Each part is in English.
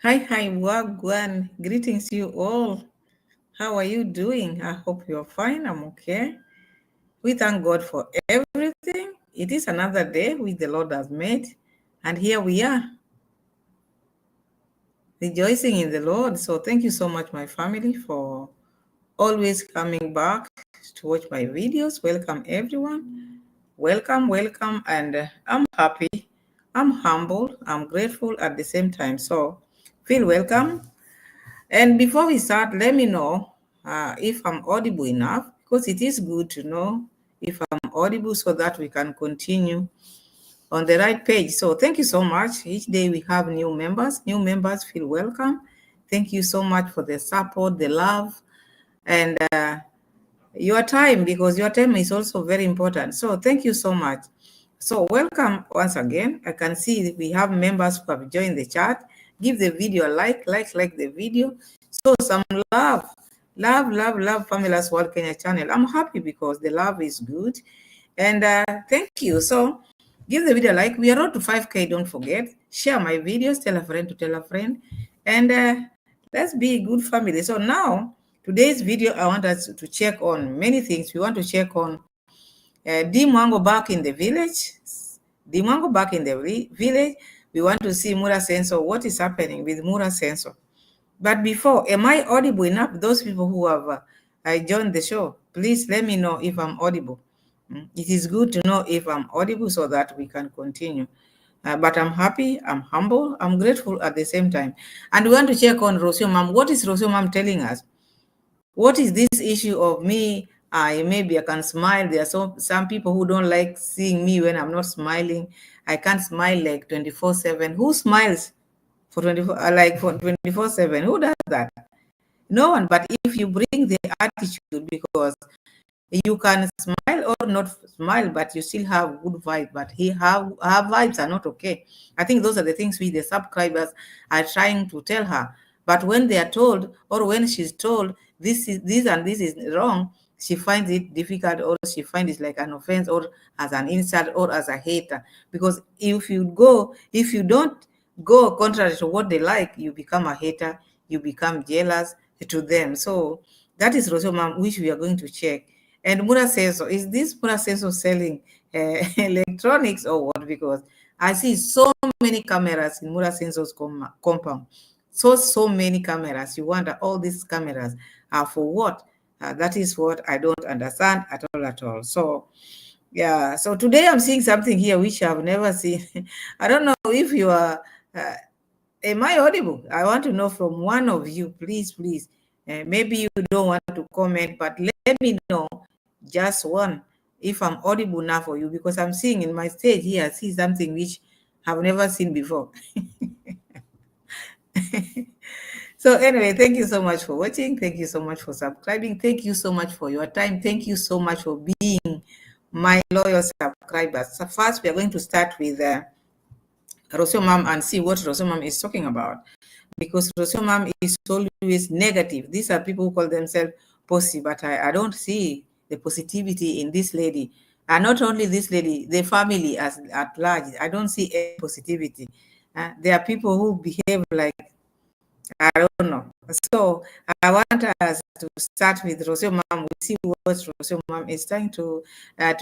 Hi, Wagwan. Greetings you all. How are you doing? I hope you're fine. I'm okay. We thank God for everything. It is another day which the Lord has made. And here we are, rejoicing in the Lord. So thank you so much, my family, for always coming back to watch my videos. Welcome, everyone. Welcome. And I'm happy. I'm humble. I'm grateful at the same time. So feel welcome. And before we start, let me know if I'm audible enough, because it is good to know if I'm audible so that we can continue on the right page. So thank you so much. Each day we have new members. New members feel welcome. Thank you so much for the support, the love, and your time, because your time is also very important. So thank you so much. So welcome once again. I can see we have members who have joined the chat. Give the video a like the video. So some love, PAMELA'S World Kenya channel. I'm happy because the love is good. And thank you. So give the video a like. We are on to 5K, don't forget. Share my videos, tell a friend to tell a friend. And let's be a good family. So now, today's video, I want us to check on many things. We want to check on Mwango back in the village. Mwango back in the village. We want to see Murason. So what is happening with Murason? But before, am I audible enough? Those people who have joined the show, please let me know if I'm audible. It is good to know if I'm audible so that we can continue. But I'm happy, I'm humble, I'm grateful at the same time. And we want to check on Rocio Mom. What is Rocio Mom telling us? What is this issue of me? Maybe I can smile. There are some people who don't like seeing me when I'm not smiling. I can't smile like 24/7. Who smiles for 24/7? Who does that? No one. But if you bring the attitude, because you can smile or not smile, but you still have good vibes. But her vibes are not okay. I think those are the things the subscribers are trying to tell her. But when they are told, or when she's told this is wrong, she finds it difficult, or she finds it like an offense, or as an insult, or as a hater. Because if you don't go contrary to what they like, you become a hater, you become jealous to them. So that is Rocio Mom, which we are going to check. And Murason, is this Murason selling electronics or what? Because I see so many cameras in Murason's compound. So many cameras. You wonder, all these cameras are for what? That is what I don't understand at all. So, yeah. So today I'm seeing something here which I've never seen. I don't know if you are... am I audible? I want to know from one of you, please. Maybe you don't want to comment, but let me know just one if I'm audible now for you, because I'm seeing in my stage here, I see something which I've never seen before. So anyway, thank you so much for watching. Thank you so much for subscribing. Thank you so much for your time. Thank you so much for being my loyal subscribers. So first, we are going to start with Rocio Mom and see what Rocio Mom is talking about, because Rocio Mom is always negative. These are people who call themselves positive, but I don't see the positivity in this lady. And not only this lady, the family at large, I don't see any positivity. There are people who behave like, I don't know. So I want us to start with Rocio Mom. We see what Rocio Mom is trying to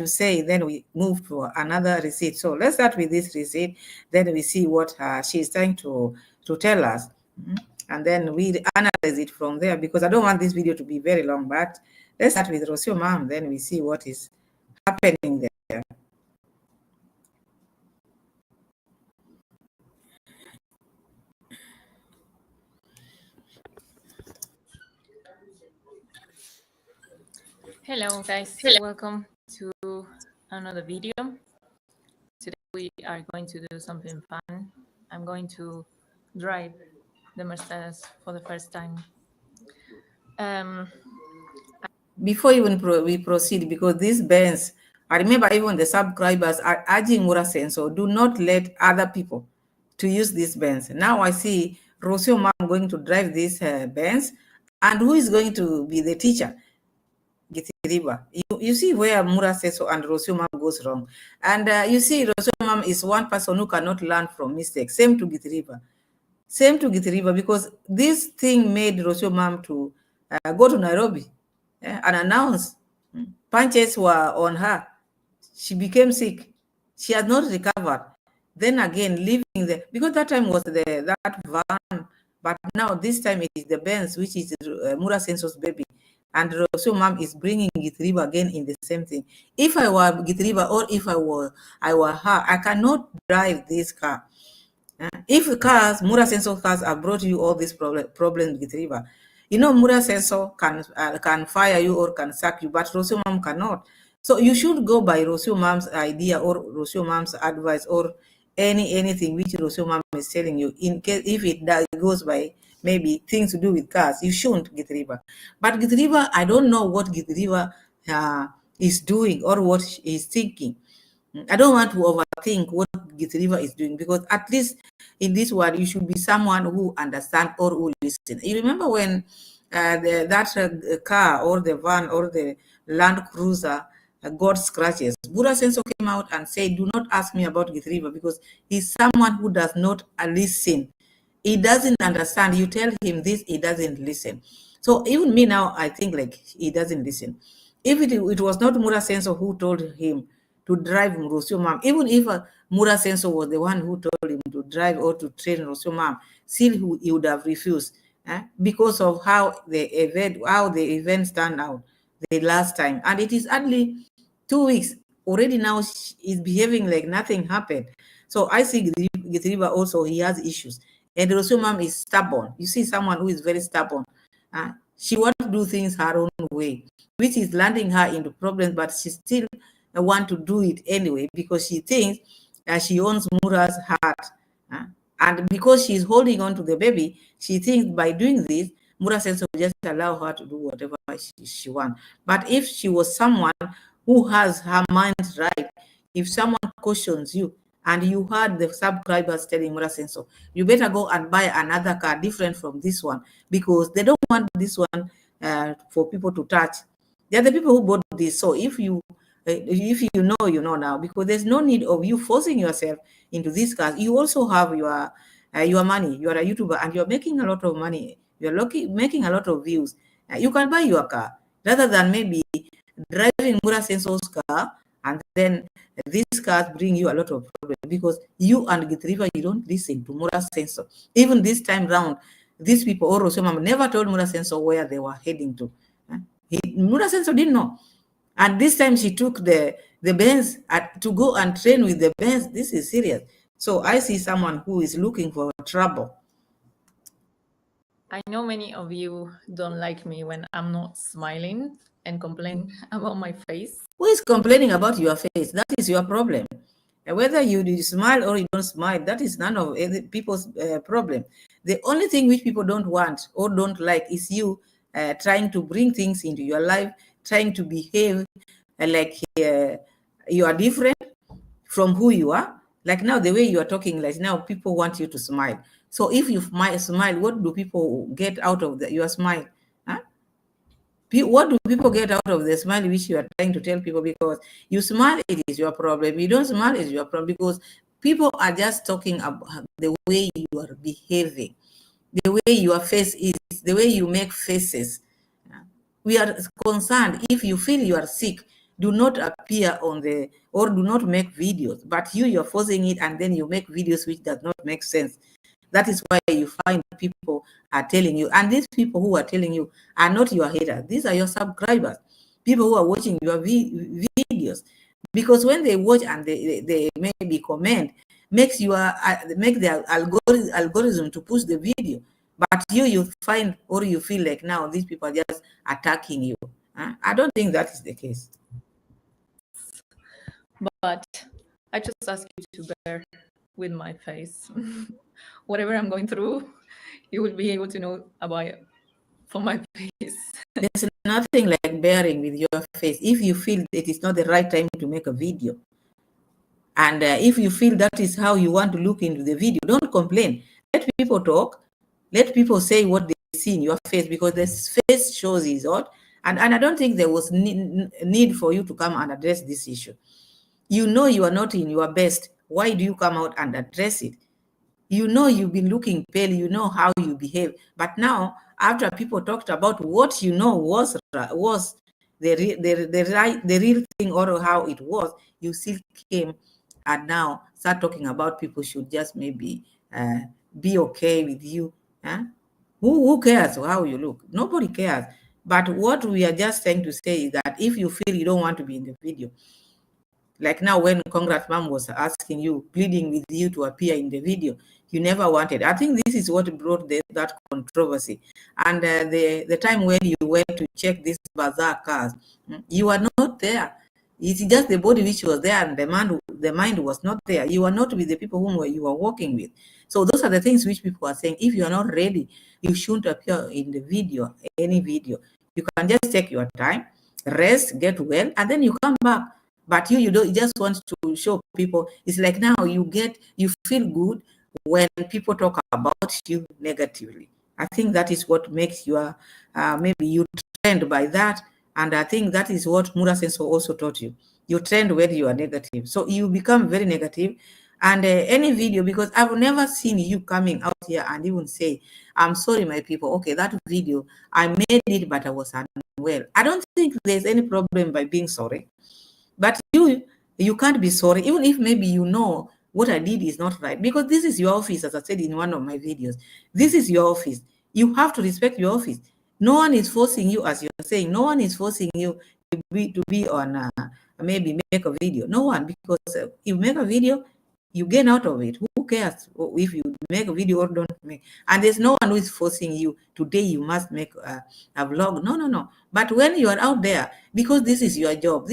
say. Then we move to another receipt. So let's start with this receipt. Then we see what she's trying to tell us. And then we analyze it from there, because I don't want this video to be very long. But let's start with Rocio Mom. Then we see what is happening there. Hello guys, welcome to another video. Today we are going to do something fun. I'm going to drive the Mercedes for the first time. Before even we proceed, because these bands, I remember even the subscribers are urging Murason, so do not let other people to use these bands. Now I see Rocio Mom going to drive these bands, and who is going to be the teacher? Githiriba. You see where Murason and Rocio Mom goes wrong. And you see Rocio Mom is one person who cannot learn from mistakes. Same to Githiriba. Same to Githriba, because this thing made Rocio mom to go to Nairobi and announce punches were on her. She became sick. She has not recovered. Then again, leaving the, because that time was that van, but now this time it is the Benz, which is Murasenso's baby. And Rocio mom is bringing Githriba again in the same thing. If I were Githriba, or if I were her, I cannot drive this car. If cars, Mura sensor cars have brought you all these problems with river, you know, Mura sensor can fire you or can sack you, but Rocio mom cannot. So you should go by Rocio mom's idea or Rocio mom's advice, or anything which Rocio mom is telling you. In case if it goes by maybe things to do with cars, you shouldn't get river. But get river, I don't know what get river is doing or what he's thinking. I don't want to overthink what Githriva is doing, because at least in this world you should be someone who understands or who listen. You remember when that car or the van or the Land Cruiser got scratches? Buddha Senso came out and said, "Do not ask me about Githriva, because he's someone who does not listen. He doesn't understand. You tell him this, he doesn't listen." So even me now, I think like he doesn't listen. If it was not Mura Senso who told him to drive Rocio mom, even if Mura Senso was the one who told him to drive or to train Rocio mom, still he would have refused, because of how the events turned out the last time. And it is only 2 weeks already now. Is behaving like nothing happened. So I see Githriba also, he has issues. And Rocio mom is stubborn. You see someone who is very stubborn. She wants to do things her own way, which is landing her into problems, but she still want to do it anyway, because she thinks she owns Mura's heart. And because she's holding on to the baby, she thinks by doing this, Mura says will just allow her to do whatever she wants. But if she was someone who has her mind right, if someone cautions you, and you heard the subscribers telling Mura Senso, you better go and buy another car different from this one, because they don't want this one for people to touch. They're the people who bought this. So if you know, you know now, because there's no need of you forcing yourself into these cars. You also have your money. You are a YouTuber and you're making a lot of money. You're making a lot of views. You can buy your car rather than maybe driving Mura Senso's car, and then these cars bring you a lot of problems, because you and Gitriva, you don't listen to Mura Senso. Even this time round, these people, or Rosam, never told Mura Senso where they were heading to. Mura Senso didn't know. And this time she took the Benz to go and train with the Benz. This is serious. So I see someone who is looking for trouble. I know many of you don't like me when I'm not smiling and complain about my face. Who is complaining about your face? That is your problem. And whether you smile or you don't smile, that is none of people's problem. The only thing which people don't want or don't like is you trying to bring things into your life, trying to behave like you are different from who you are. Like now, the way you are talking, like now, people want you to smile. So if you smile, what do people get out of your smile? Huh? What do people get out of the smile which you are trying to tell people? Because you smile, it is your problem. You don't smile, it is your problem. Because people are just talking about the way you are behaving, the way your face is, the way you make faces. We are concerned if you feel you are sick, do not appear on the, or do not make videos. But you're forcing it, and then you make videos which does not make sense. That is why you find people are telling you, and these people who are telling you are not your haters. These are your subscribers, people who are watching your videos. Because when they watch and they maybe comment, makes make the algorithm to push the video. But you find, or you feel like now these people are just attacking you. I don't think that is the case. But I just ask you to bear with my face. Whatever I'm going through, you will be able to know about it from my face. There's nothing like bearing with your face. If you feel it is not the right time to make a video, and if you feel that is how you want to look into the video, don't complain. Let people talk. Let people say what they see in your face, because the face shows is odd. And I don't think there was need for you to come and address this issue. You know you are not in your best. Why do you come out and address it? You know you've been looking pale, you know how you behave. But now, after people talked about what you know was the real thing, or how it was, you still came and now start talking about people should just maybe be okay with you. Huh? Who cares how you look? Nobody cares. But what we are just trying to say is that if you feel you don't want to be in the video, like now when Congrats Mom was asking you, pleading with you to appear in the video, you never wanted. I think this is what brought that controversy. And the time when you went to check these bazaar cars, you are not there. It's just the body which was there, and the mind was not there. You are not with the people whom you are working with. So those are the things which people are saying. If you are not ready, you shouldn't appear in the video, any video. You can just take your time, rest, get well, and then you come back. But you don't, you just want to show people. It's like now you feel good when people talk about you negatively. I think that is what makes you maybe you trend by that. And I think that is what Murason also taught you. You trend when you are negative. So you become very negative. And any video, because I've never seen you coming out here and even say, I'm sorry, my people. Okay, that video, I made it, but I was unwell. I don't think there's any problem by being sorry. But you can't be sorry, even if maybe you know what I did is not right, because this is your office, as I said in one of my videos. This is your office. You have to respect your office. No one is forcing you, as you're saying, no one is forcing you to be on maybe make a video. No one, because you make a video, you gain out of it. Who cares if you make a video or don't make? And there's no one who is forcing you, today you must make a vlog. No. But when you are out there, because this is your job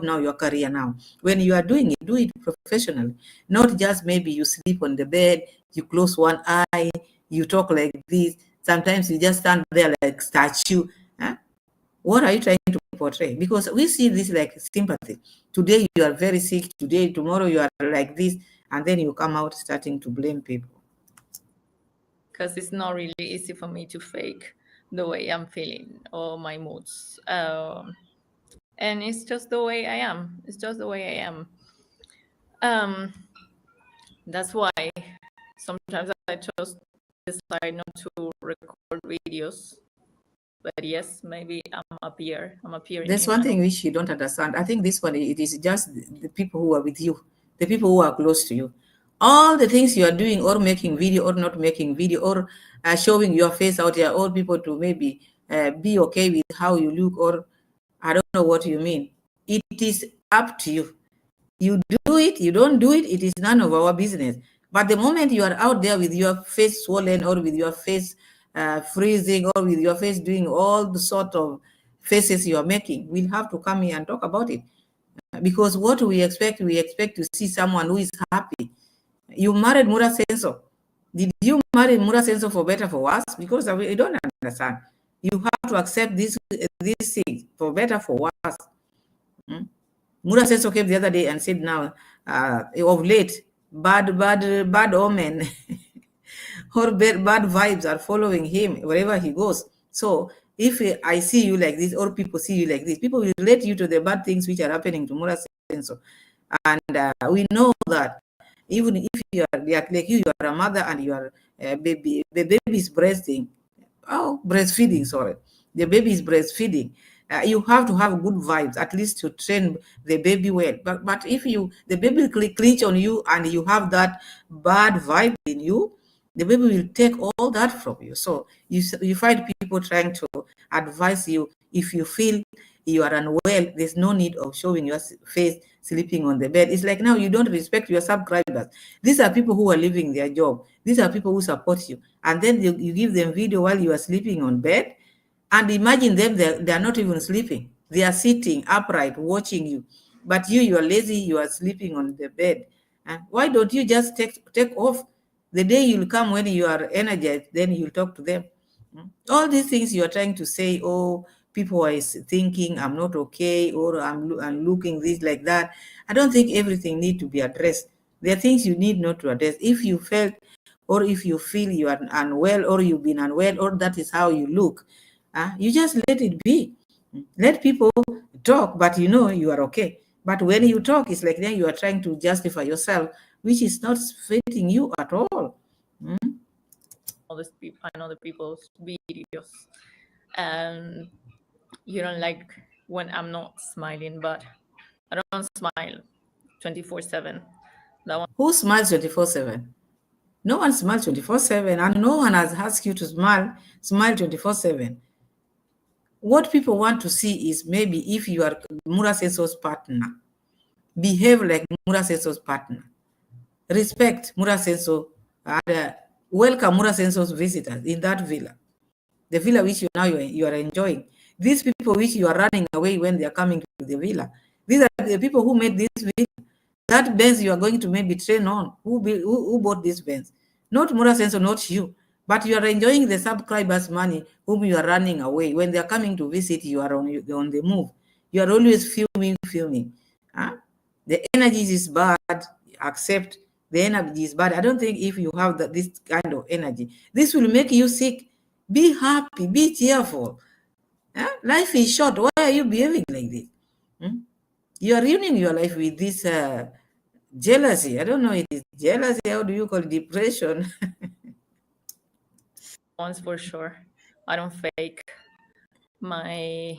now, your career now. When you are doing it, do it professionally. Not just maybe you sleep on the bed, you close one eye, you talk like this. Sometimes you just stand there like statue. Huh? What are you trying to portray? Because we see this like sympathy. Today you are very sick, tomorrow you are like this, and then you come out starting to blame people. Because it's not really easy for me to fake the way I'm feeling or my moods. And it's just the way I am. It's just the way I am. That's why sometimes I just decide not to record videos. But yes, maybe I'm appearing. There's one thing which you don't understand. I think this one, it is just the people who are with you, the people who are close to you. All the things you are doing, or making video or not making video, or showing your face out here, all people to maybe be okay with how you look, or I don't know what you mean. It is up to you. You do it, you don't do it, it is none of our business. But the moment you are out there with your face swollen, or with your face freezing, or with your face doing all the sort of faces you are making, we'll have to come here and talk about it. Because what we expect to see someone who is happy. You married Murason. Did you marry Murason for better, for worse? Because I don't understand. You have to accept this thing, for better, for worse. Murason came the other day and said, now, of late, bad omen or bad vibes are following him wherever he goes. So if I see you like this, or people see you like this, people will relate you to the bad things which are happening to Murason. And we know that even if you are like you are a mother, and you are a baby, the baby is breastfeeding, sorry. The baby is breastfeeding. You have to have good vibes, at least to train the baby well. But if the baby clinch on you, and you have that bad vibe in you, the baby will take all that from you. So you find people trying to advise you, if you feel you are unwell, there's no need of showing your face sleeping on the bed. It's like now you don't respect your subscribers. These are people who are leaving their job. These are people who support you. And then you give them video while you are sleeping on bed. And imagine them, they are not even sleeping. They are sitting upright watching you. But you are lazy, you are sleeping on the bed. And why don't you just take off? The day you'll come when you are energized, then you'll talk to them. All these things you are trying to say, oh, people are thinking I'm not okay, or I'm looking this like that. I don't think everything need to be addressed. There are things you need not to address. If you felt, or if you feel you are unwell, or you've been unwell, or that is how you look, you just let it be. Let people talk, but you know you are okay. But when you talk, it's like then you are trying to justify yourself which is not fitting you at all. All these people, I know the people's videos, and you don't like when I'm not smiling, but I don't smile 24/7. That one. Who smiles 24/7? No one smiles 24/7, and no one has asked you to smile 24/7. What people want to see is maybe if you are Murasenso's partner, behave like Murasenso's partner. Respect Murasenso and welcome Murasenso's visitors in that villa. The villa which you are enjoying. These people which you are running away when they are coming to the villa. These are the people who made this villa. That Benz you are going to maybe train on. Who bought this Benz? Not Murasenso, not you. But you are enjoying the subscribers' money whom you are running away. When they are coming to visit, you are on the move. You are always filming. Huh? The energy is bad. Accept the energy is bad. I don't think if you have this kind of energy, this will make you sick. Be happy. Be cheerful. Huh? Life is short. Why are you behaving like this? You are ruining your life with this jealousy. I don't know. It is jealousy. How do you call it? Depression? Once for sure. I don't fake my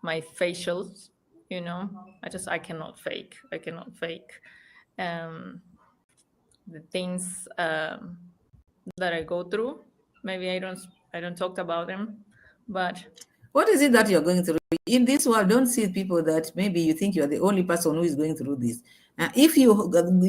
facials, you know. I cannot fake. I cannot fake the things that I go through. Maybe I don't talk about them, but what is it that you're going through? In this world, don't see people that maybe you think you're the only person who is going through this. If you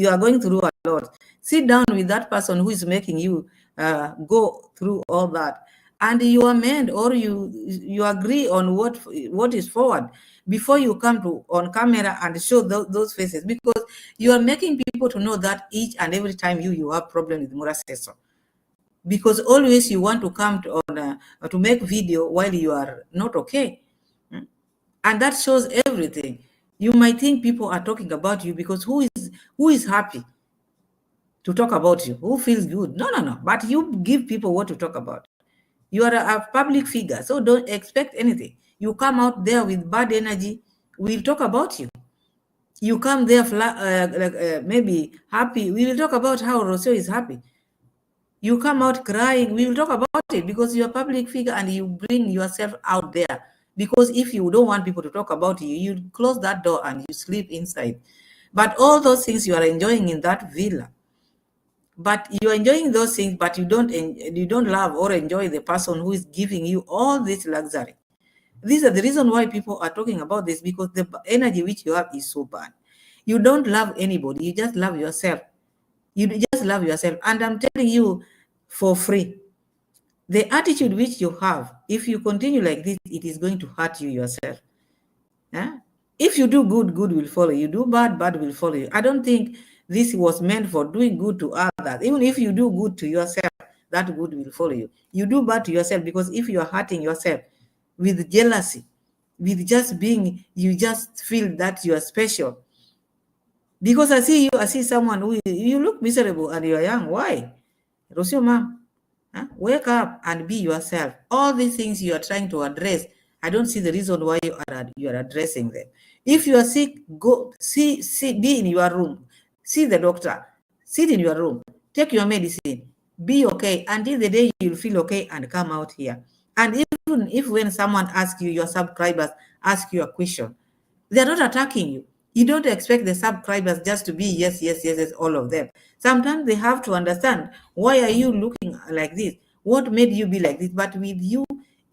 are going through a lot, sit down with that person who is making you go through all that, and you amend or you agree on what is forward before you come to on camera and show those faces, because you are making people to know that each and every time you have problem with Muraseso. Because always you want to come to make video while you are not okay. And that shows everything. You might think people are talking about you because who is happy to talk about you? Who feels good? No. But you give people what to talk about. You are a public figure, so don't expect anything. You come out there with bad energy, we'll talk about you. You come there maybe happy, we will talk about how Rocio is happy. You come out crying, we will talk about it, because you're a public figure and you bring yourself out there. Because if you don't want people to talk about you, you close that door and you sleep inside. But all those things you are enjoying in that villa, but you're enjoying those things, but you don't love or enjoy the person who is giving you all this luxury. These are the reason why people are talking about this, because the energy which you have is so bad. You don't love anybody, you just love yourself. You just love yourself. And I'm telling you for free, the attitude which you have, if you continue like this, it is going to hurt you yourself. If you do good, good will follow you. Do bad, bad will follow you. I don't think this was meant for doing good to others. Even if you do good to yourself, that good will follow you. You do bad to yourself, because if you are hurting yourself with jealousy, with just being, you just feel that you are special. Because I see someone who, you look miserable and you are young. Why? Rocio, ma'am, wake up and be yourself. All these things you are trying to address, I don't see the reason why you are addressing them. If you are sick, go be in your room. See the doctor. Sit in your room. Take your medicine. Be okay until the day you'll feel okay and come out here. And even if when someone asks you, your subscribers ask you a question, they're not attacking you. You don't expect the subscribers just to be yes, all of them. Sometimes they have to understand, why are you looking like this? What made you be like this? But with you,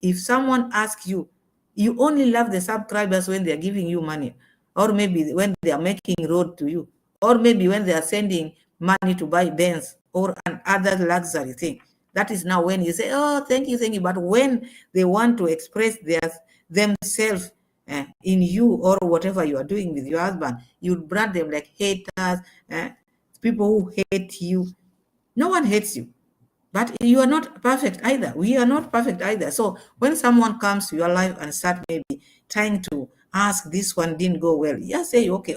if someone asks you, you only love the subscribers when they're giving you money, or maybe when they are making road to you, or maybe when they are sending money to buy Benz or another luxury thing. That is now when you say, oh, thank you. But when they want to express themselves in you or whatever you are doing with your husband, you brand them like haters, people who hate you. No one hates you, but you are not perfect either. We are not perfect either. So when someone comes to your life and start maybe trying to ask, this one didn't go well, just say, okay,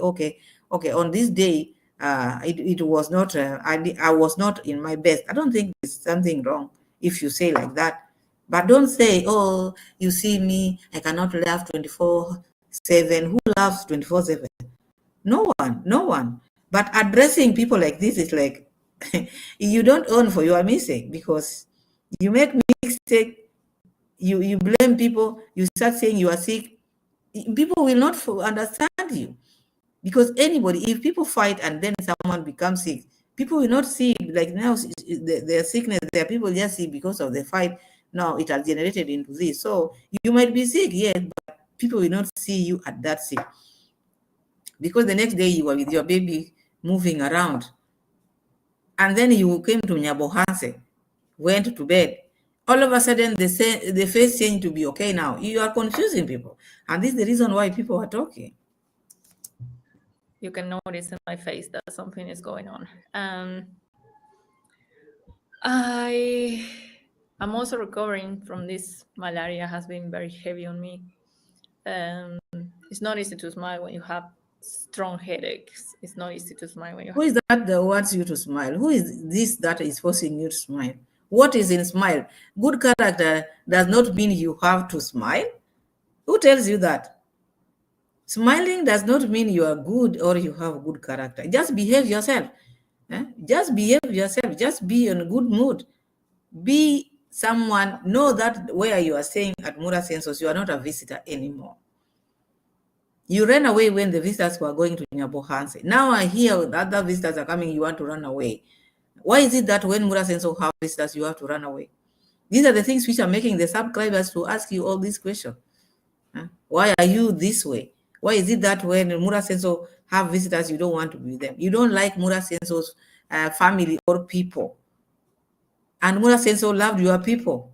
on this day, it was not, I was not in my best. I don't think there's something wrong if you say like that. But don't say, oh, you see me, I cannot laugh 24/7. Who laughs 24/7? No one. But addressing people like this is like you don't own for your mistake, because you make mistake, you blame people, you start saying you are sick. People will not understand you, because anybody, if people fight and then someone becomes sick, people will not see like now their sickness. There are people just see because of the fight. Now it has generated into this. So you might be sick, yes, but people will not see you at that sick, because the next day you were with your baby moving around, and then you came to Nyabohanse, went to bed. All of a sudden, the face changed to be okay now. You are confusing people. And this is the reason why people are talking. You can notice in my face that something is going on. I'm also recovering from this. Malaria has been very heavy on me. It's not easy to smile when you have strong headaches. It's not easy to smile when you Who is that wants you to smile? Who is this that is forcing you to smile? What is in smile? Good character does not mean you have to smile. Who tells you that? Smiling does not mean you are good or you have good character. Just behave yourself. Just behave yourself. Just be in a good mood. Be someone. Know that where you are staying at Murason, you are not a visitor anymore. You ran away when the visitors were going to Nyabohanse. Now I hear the other visitors are coming, you want to run away. Why is it that when Murasenso have visitors, you have to run away? These are the things which are making the subscribers to ask you all these questions. Why are you this way? Why is it that when Murasenso have visitors, you don't want to be with them? You don't like Murasenso's family or people. And Murasenso loved your people.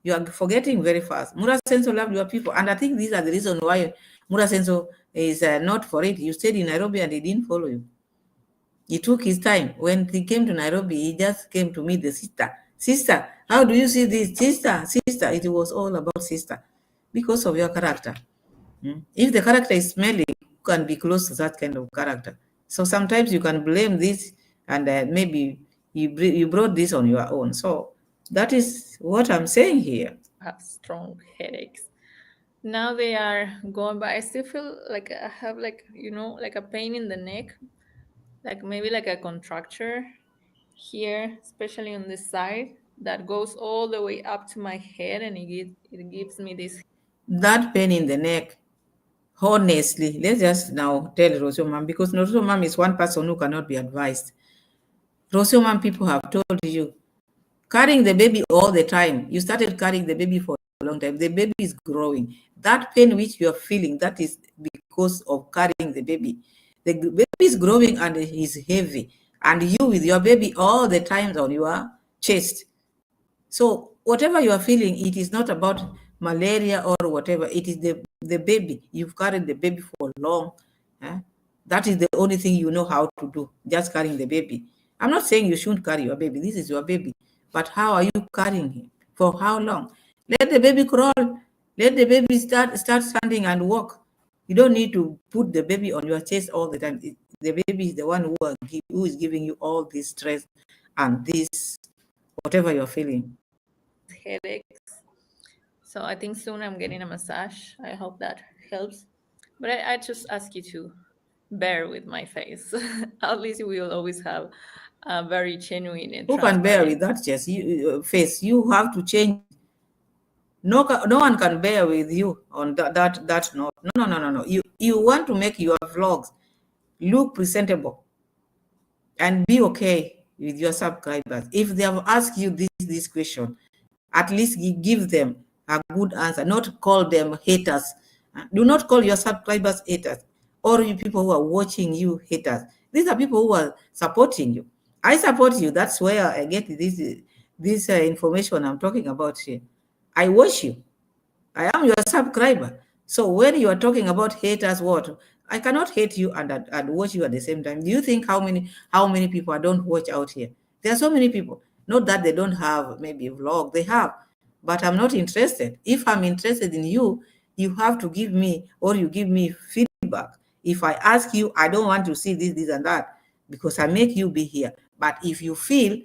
You are forgetting very fast. Murasenso loved your people. And I think these are the reason why Murasenso is not for it. You stayed in Nairobi and he didn't follow you. He took his time. When he came to Nairobi, he just came to meet the sister. Sister, how do you see this? Sister, sister. It was all about sister because of your character. If the character is smelly, you can be close to that kind of character. So sometimes you can blame this, and maybe you brought this on your own. So that is what I'm saying here. have strong headaches. Now they are gone, but I still feel like I have like like a pain in the neck, like maybe like a contracture here, especially on this side that goes all the way up to my head, and it gives me this. That pain in the neck, honestly, let's just now tell Rocio Mom, because Rocio Mom is one person who cannot be advised. Rocio Mom, people have told you, carrying the baby all the time. You started carrying the baby for a long time. The baby is growing. That pain which you are feeling, that is because of carrying the baby. The baby is growing and he's heavy. And you with your baby all the time on your chest. So whatever you are feeling, it is not about malaria or whatever. It is the baby. You've carried the baby for long. That is the only thing you know how to do, just carrying the baby. I'm not saying you shouldn't carry your baby. This is your baby. But how are you carrying him? For how long? Let the baby crawl. Let the baby start standing and walk. You don't need to put the baby on your chest all the time. The baby is the one who is giving you all this stress and this whatever you're feeling. Headaches. So I think soon I'm getting a massage. I hope that helps. But I just ask you to bear with my face. At least we will always have a very genuine and Who can bear with transparent. that chest? Face? You have to change. No one can bear with you on that note. No. You want to make your vlogs look presentable and be okay with your subscribers. If they have asked you this question, at least give them a good answer, not call them haters. Do not call your subscribers haters, or you people who are watching you haters. These are people who are supporting you. I support you. That's where I get this information I'm talking about here. I watch you. I am your subscriber. So when you are talking about haters, what? I cannot hate you and watch you at the same time. Do you think how many people don't watch out here? There are so many people. Not that they don't have maybe a vlog, they have, but I'm not interested. If I'm interested in you, you have to give me or you give me feedback. If I ask you, I don't want to see this, and that because I make you be here. But if you feel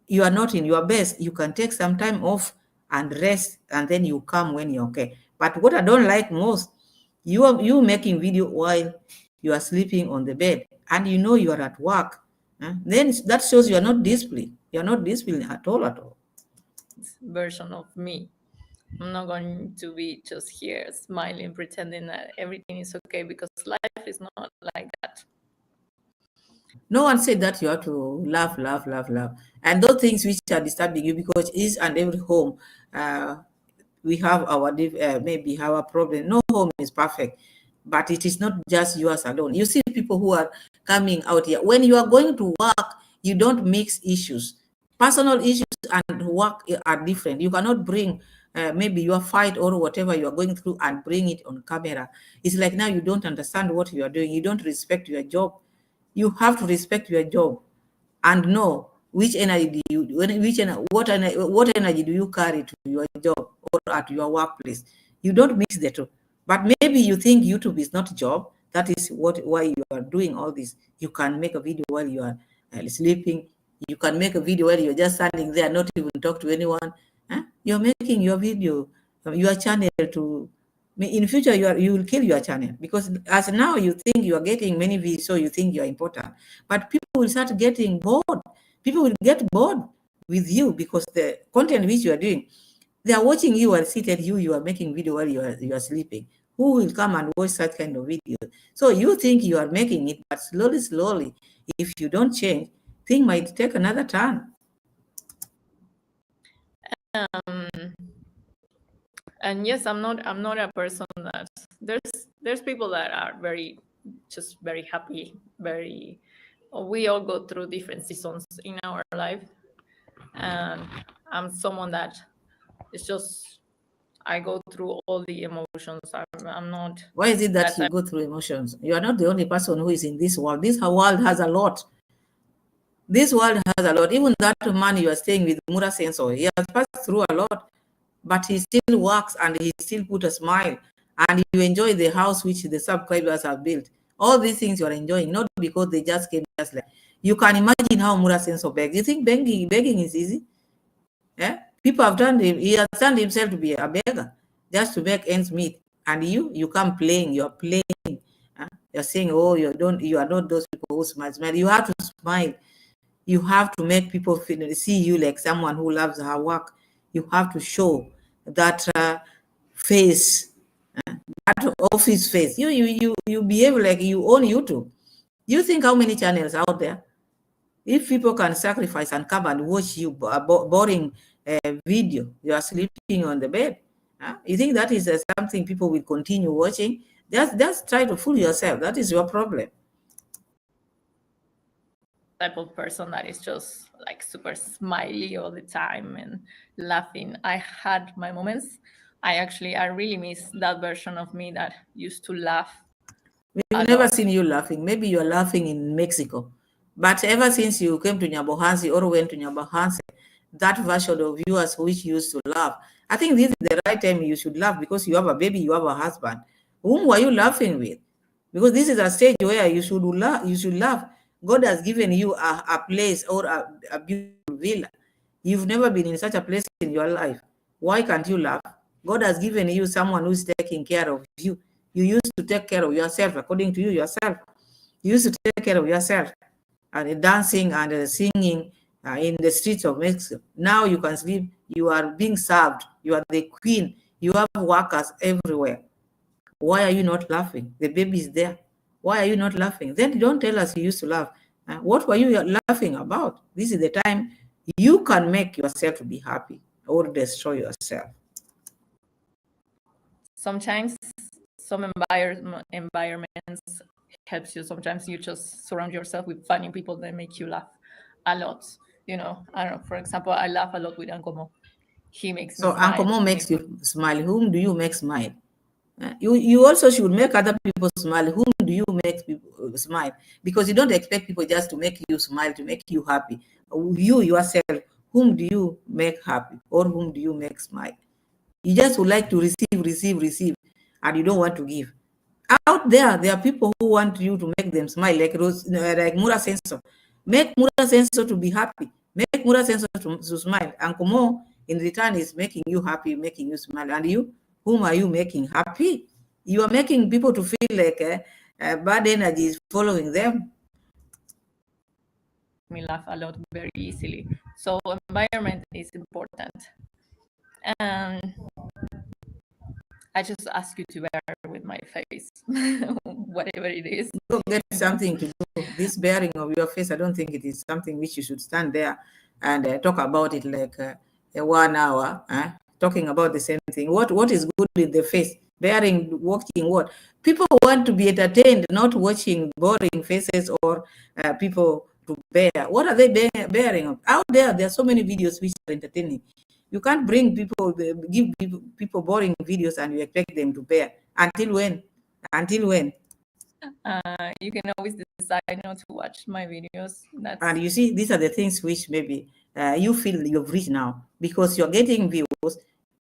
you are not in your best, you can take some time off and rest, and then you come when you're okay. But what I don't like most, you making video while you are sleeping on the bed and you know you are at work, then that shows you are not disciplined. You are not disciplined at all, at all. Version of me. I'm not going to be just here smiling, pretending that everything is okay, because life is not like that. No one said that you have to laugh, laugh, laugh, laugh. And those things which are disturbing you, because each and every home, we have our maybe our problem. No home is perfect, but it is not just yours alone. You see people who are coming out here. When you are going to work, you don't mix issues. Personal issues and work are different. You cannot bring maybe your fight or whatever you are going through and bring it on camera. It's like now you don't understand what you are doing. You don't respect your job. You have to respect your job and know which energy do you what energy do you carry to your job or at your workplace. You don't mix the two. But maybe you think YouTube is not a job. That is why you are doing all this. You can make a video while you are sleeping. You can make a video while you're just standing there, not even talk to anyone. You're making your video, your channel to in future you will kill your channel, because as now you think you are getting many views, so you think you are important, but people will start getting bored. People will get bored with you because the content which you are doing, they are watching you and seated, you are making video while you are sleeping. Who will come and watch that kind of video? So you think you are making it, but slowly, if you don't change, thing might take another turn. And yes, I'm not a person that there's people that are very happy, very, we all go through different seasons in our life, and I'm someone that it's just, I go through all the emotions. I'm not. Why is it that you go through emotions? You are not the only person who is in this world. This world has a lot. This world has a lot. Even that man you are staying with, Murason, he has passed through a lot, but he still works and he still put a smile, and you enjoy the house which the subscribers have built. All these things you are enjoying, not because they just came just like. You can imagine how Murason begs. You think begging is easy? Yeah? People have turned him, he has turned himself to be a beggar just to make ends meet. And you come playing, you're playing. You're saying, oh, you are not those people who smile. You have to smile. You have to make people see you like someone who loves her work. You have to show that face, that office face. You behave like you own YouTube. You think how many channels out there? If people can sacrifice and come and watch you boring video, you are sleeping on the bed. You think that is something people will continue watching? Just try to fool yourself. That is your problem. Type of person that is just like super smiley all the time and laughing. I had my moments. I really miss that version of me that used to laugh. We've never seen you laughing. Maybe you're laughing in Mexico. But ever since you came to Nyabohansi or went to Nyabohansi, that version of yours which used to laugh, I think this is the right time you should laugh, because you have a baby, you have a husband. Whom were you laughing with? Because this is a stage where you should laugh. You should laugh. God has given you a place or a beautiful villa. You've never been in such a place in your life. Why can't you laugh? God has given you someone who's taking care of you. You used to take care of yourself, according to you yourself. You used to take care of yourself and dancing and singing in the streets of Mexico. Now you can sleep. You are being served. You are the queen. You have workers everywhere. Why are you not laughing? The baby is there. Why are you not laughing? Then don't tell us you used to laugh. What were you laughing about? This is the time you can make yourself to be happy or destroy yourself. Sometimes some environments helps you. Sometimes you just surround yourself with funny people that make you laugh a lot. I don't know. For example, I laugh a lot with Ankomo. He makes me smile. So Ankomo makes you smile. Whom do you make smile? You also should make other people smile. Whom do you make people smile? Because you don't expect people just to make you smile, to make you happy. You yourself, whom do you make happy, or whom do you make smile? You just would like to receive, and you don't want to give. Out there are people who want you to make them smile, like Murason. Make Murason to be happy. Make Murason to smile. And Kumo, in return, is making you happy, making you smile. And you, whom are you making happy? You are making people to feel like bad energy is following them. Me laugh a lot very easily. So environment is important. And I just ask you to bear with my face, whatever it is. Go get something to do. This bearing of your face, I don't think it is something which you should stand there and talk about it like a 1 hour, talking about the same thing. What is good in the face? Bearing, watching what? People want to be entertained, not watching boring faces or people to bear. What are they bearing? Out there are so many videos which are entertaining. You can't bring people, give people boring videos and you expect them to bear. Until when? Until when? You can always decide not to watch my videos. And you see, these are the things which maybe you feel you've reached now because you're getting views.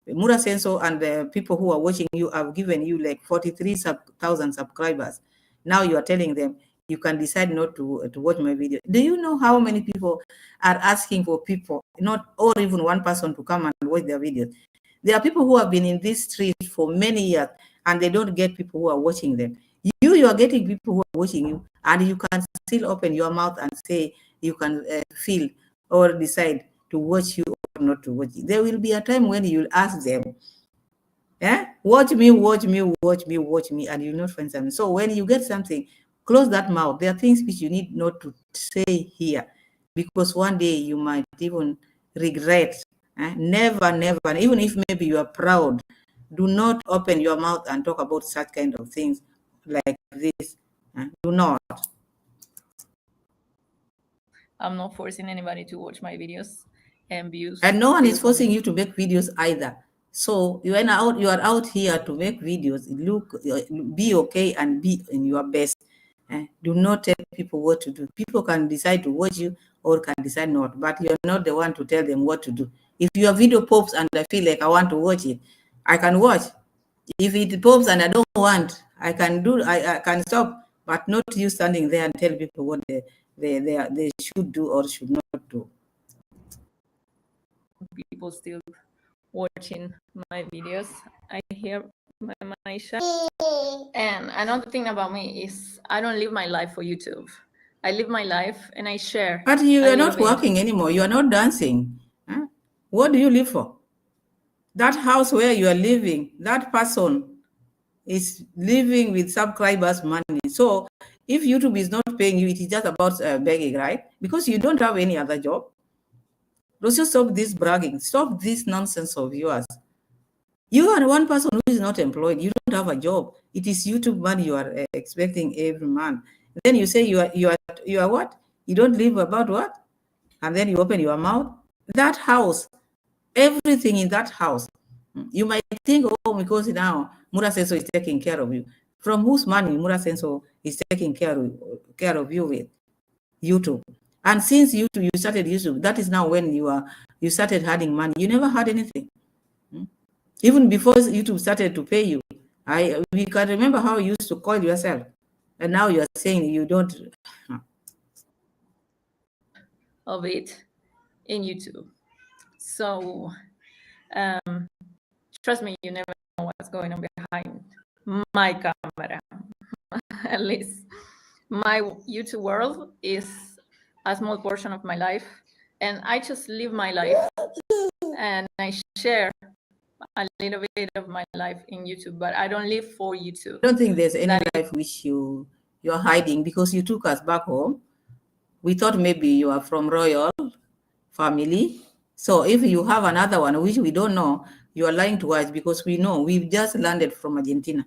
Murason and the people who are watching you have given you like 43,000 subscribers. Now you are telling them you can decide not to watch my video. Do you know how many people are asking for people, not or even one person to come and watch their videos? There are people who have been in this street for many years and they don't get people who are watching them. You are getting people who are watching you, and you can still open your mouth and say you can feel or decide to watch you or not to watch you. There will be a time when you'll ask them, watch me, watch me, watch me, watch me, and you'll not find something. So when you get something, close that mouth. There are things which you need not to say here, because one day you might even regret. Never, never, even if maybe you are proud, do not open your mouth and talk about such kind of things like this. Do not. I'm not forcing anybody to watch my videos and views. And no one is forcing you to make videos either. So you are out here to make videos. Be okay and be in your best. Do not tell people what to do. People can decide to watch you or can decide not, but you're not the one to tell them what to do. If your video pops and I feel like I want to watch it, I can watch. If it pops and I don't want, I can stop, but not you standing there and tell people what they should do or should not do. People still watching my videos. I hear my chat. And another thing about me is I don't live my life for YouTube. I live my life and I share. But you are not working anymore. You are not dancing. What do you live for? That house where you are living, that person is living with subscribers' money. So if YouTube is not paying you, it is just about begging, right? Because you don't have any other job. Rocio, stop this bragging. Stop this nonsense of yours. You are one person who is not employed. You don't have a job. It is YouTube money you are expecting every month. Then you say you are what? You don't live about what? And then you open your mouth. That house, everything in that house, you might think, oh, because now Murason is taking care of you. From whose money Murason is taking care of you with? YouTube. And since you started YouTube, that is now when you started having money. You never had anything. Even before YouTube started to pay you. We can remember how you used to call yourself. And now you are saying you don't. Of it in YouTube. So trust me, you never know what's going on behind my camera. At least my YouTube world is a small portion of my life, and I just live my life and I share a little bit of my life in YouTube, but I don't live for YouTube. I don't think there's any life which you're hiding, because you took us back home. We thought maybe you are from royal family. So if you have another one, which we don't know, you are lying to us, because we know we've just landed from Argentina.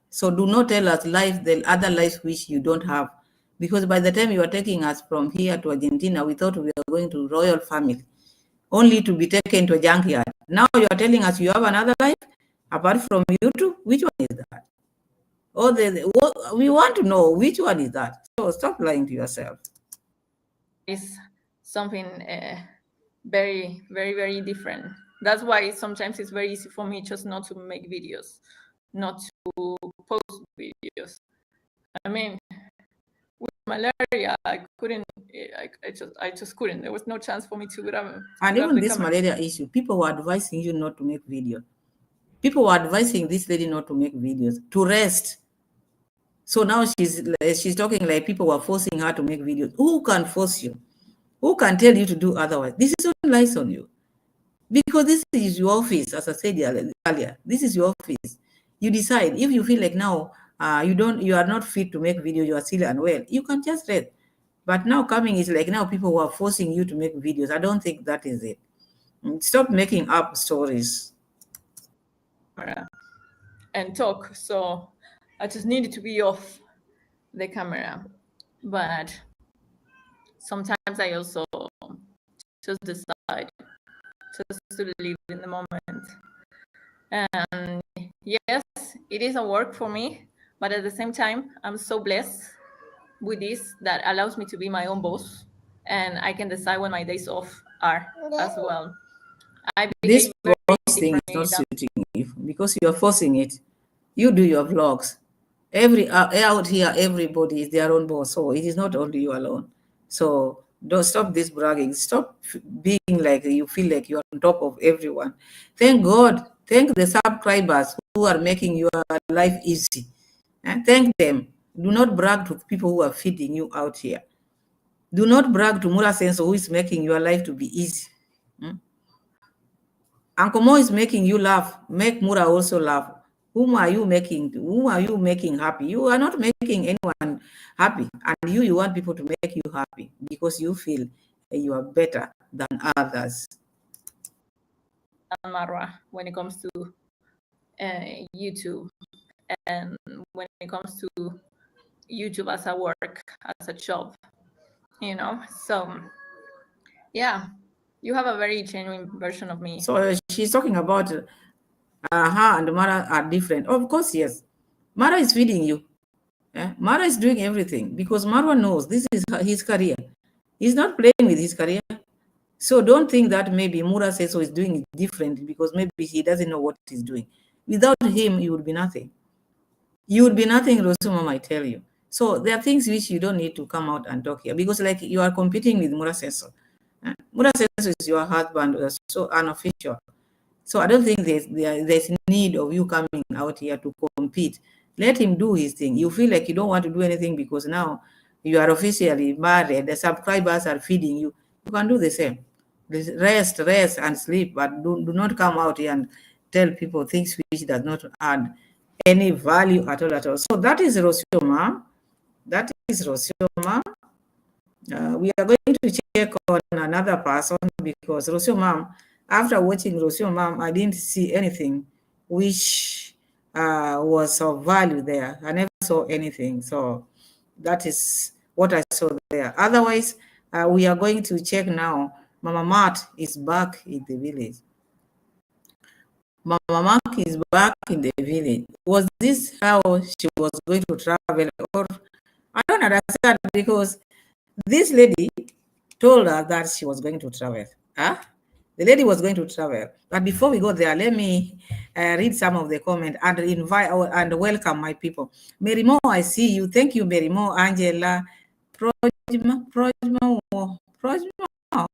So do not tell us the other lives which you don't have. Because by the time you are taking us from here to Argentina, we thought we were going to royal family, only to be taken to a junkyard. Now you are telling us you have another life apart from YouTube. Which one is that? We want to know which one is that. So stop lying to yourself. It's something very, very, very different. That's why sometimes it's very easy for me just not to make videos, not to post videos. I mean, with malaria, I just couldn't. There was no chance for me to grab. And even this malaria issue, people were advising you not to make videos. People were advising this lady not to make videos, to rest. So now she's talking like people were forcing her to make videos. Who can force you? Who can tell you to do otherwise? This is not lies on you. Because this is your office, as I said earlier. This is your office. You decide. If you feel like now you are not fit to make video, you are still unwell, you can just rest. But now coming is like now people who are forcing you to make videos. I don't think that is it. Stop making up stories. And talk. So I just needed to be off the camera. But sometimes I also just decide just to live in the moment. And yes, it is a work for me, but at the same time, I'm so blessed with this that allows me to be my own boss, and I can decide when my days off are as well. I This behave very boss thing is not suiting you because you are forcing it. You do your vlogs. Out here, everybody is their own boss, so it is not only you alone. So don't stop this bragging. Stop being like you feel like you're on top of everyone. Thank God. Thank the subscribers who are making your life easy. And thank them. Do not brag to people who are feeding you out here. Do not brag to Murason who is making your life to be easy. Uncle Mo is making you laugh. Make Mura also laugh. Whom are you making? Whom are you making happy? You are not making anyone happy. And you want people to make you happy because you feel you are better than others. Marwa when it comes to YouTube, and when it comes to YouTube as a work, as a job, So yeah, you have a very genuine version of me. So she's talking about her and Mara are different. Of course, yes. Mara is feeding you. Mara is doing everything because Marwa knows this is his career. He's not playing with his career. So don't think that maybe Mura says so is doing it differently because maybe he doesn't know what he's doing. Without him, you would be nothing. You would be nothing, Rosam, I tell you. So there are things which you don't need to come out and talk here because like you are competing with Mura Seso. Mura Seso is your husband, so unofficial. So I don't think there's need of you coming out here to compete. Let him do his thing. You feel like you don't want to do anything because now you are officially married. The subscribers are feeding you. You can do the same. Rest and sleep, but do not come out here and tell people things which does not add any value at all. So that is Rocio, ma'am. That is Rocio, ma'am. We are going to check on another person because Rocio, ma'am, after watching Rocio, ma'am, I didn't see anything which was of value there. I never saw anything. So that is what I saw there. Otherwise, we are going to check now. Mama Mat is back in the village. Mama Mark is back in the village. Was this how she was going to travel? Or I don't understand because this lady told her that she was going to travel. Huh? The lady was going to travel. But before we go there, let me read some of the comments and invite and welcome my people. Mary Mo, I see you. Thank you, Mary Mo, Angela, Projma,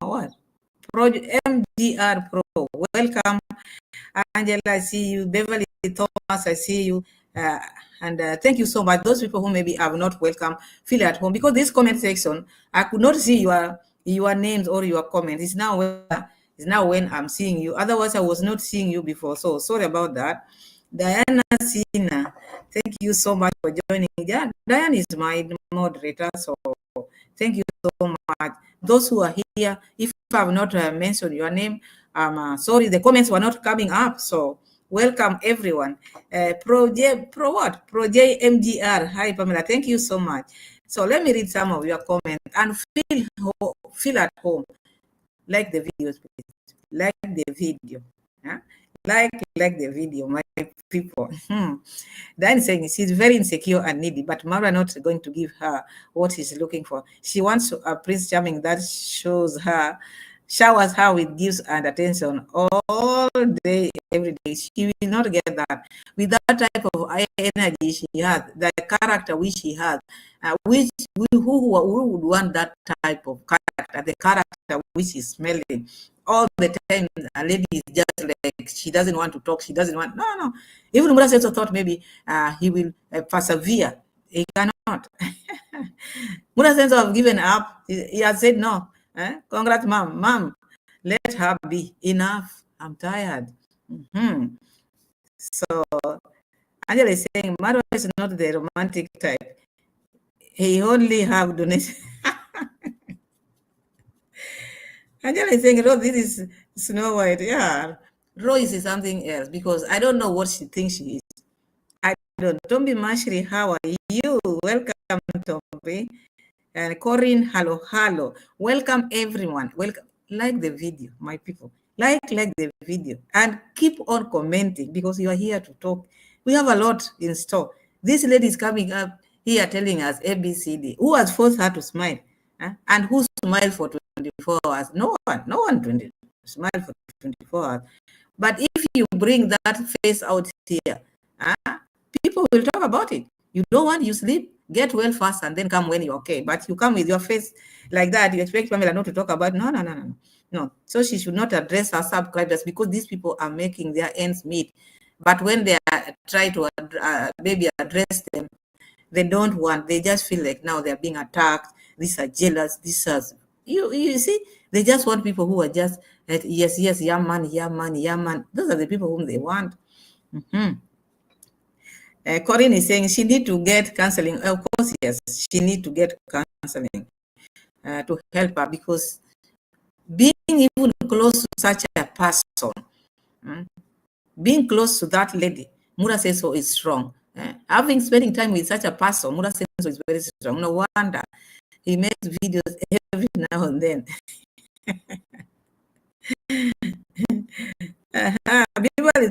what? MDR Pro. Welcome, Angela, I see you. Beverly Thomas, I see you. And thank you so much. Those people who maybe have not welcome, feel at home because this comment section, I could not see your names or your comments. It's now when I'm seeing you. Otherwise, I was not seeing you before. So sorry about that. Diana Sina, thank you so much for joining. Diana is my moderator, so thank you so much. Those who are here, if I have not mentioned your name, sorry, the comments were not coming up. So welcome everyone. Pro J MGR. Hi Pamela, thank you so much. So let me read some of your comments and feel at home. Like the videos, please. Like the video. Huh? Like the video, my people. Diane saying she's very insecure and needy, but Mara not going to give her what she's looking for. She wants a Prince Charming that showers her with gifts and attention all day, every day. She will not get that. With that type of energy she has, the character which she has, who would want that type of character, the character which is smelling all the time? A lady is just like, she doesn't want to talk, she doesn't want, no. Even Murason thought maybe he will persevere He cannot. Murason have given up. He has said no. Congrats, mom. Mom, let her be. Enough. I'm tired. So Angela is saying Maro is not the romantic type. He only have donation. Angela is saying, "Oh, this is Snow White." Yeah, Royce is something else because I don't know what she thinks she is. I don't. Tombi Mashri, how are you? Welcome, Tombi. And Corinne, hello, hello. Welcome, everyone. Welcome. Like the video, my people. Like the video. And keep on commenting because you are here to talk. We have a lot in store. This lady is coming up here telling us ABCD. Who has forced her to smile? And who smiled for 24 hours? No one. No one smiled for 24 hours. But if you bring that face out here, people will talk about it. You don't want, you sleep, get well fast, and then come when you're okay. But you come with your face like that, you expect Pamela not to talk about, no. So she should not address her subscribers because these people are making their ends meet. But when they are try to maybe address them, they don't want, they just feel like now they're being attacked, these are jealous, these are, you see, they just want people who are just, yes, yeah man. Those are the people whom they want. Corinne is saying she need to get counseling. Of course, yes, she need to get counseling to help her because being even close to such a person, being close to that lady, Mura says so is strong. Spending time with such a person, Mura says so is very strong. No wonder he makes videos every now and then.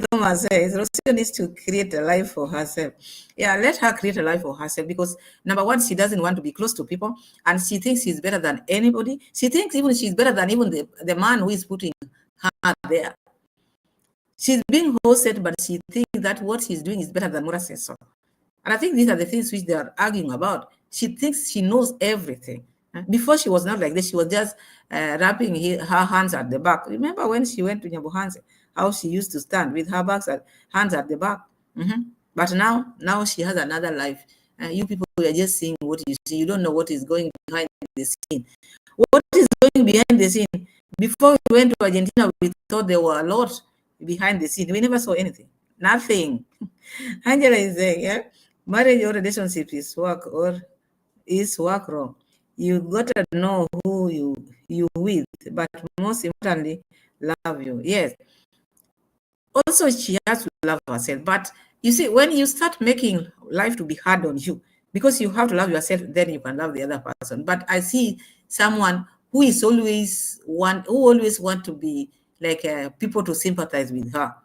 Thomas says Rocio needs to create a life for herself. Yeah, let her create a life for herself because number one, she doesn't want to be close to people and she thinks she's better than anybody. She thinks even she's better than even the man who is putting her there. She's being hosted, but she thinks that what she's doing is better than Mura says so. And I think these are the things which they are arguing about. She thinks she knows everything. Before she was not like this. She was just wrapping her hands at the back. Remember when she went to Nyabuhanse, how she used to stand with her hands at the back. But now she has another life. You people are just seeing what you see. You don't know what is going behind the scene. What is going behind the scene? Before we went to Argentina, we thought there were a lot behind the scene. We never saw anything. Nothing. Angela is saying, yeah, marriage or relationship is work or is work wrong. You gotta know who you with, but most importantly, love you. Yes. Also, she has to love herself. But you see, when you start making life to be hard on you, because you have to love yourself, then you can love the other person. But I see someone who is always want to be like people to sympathize with her.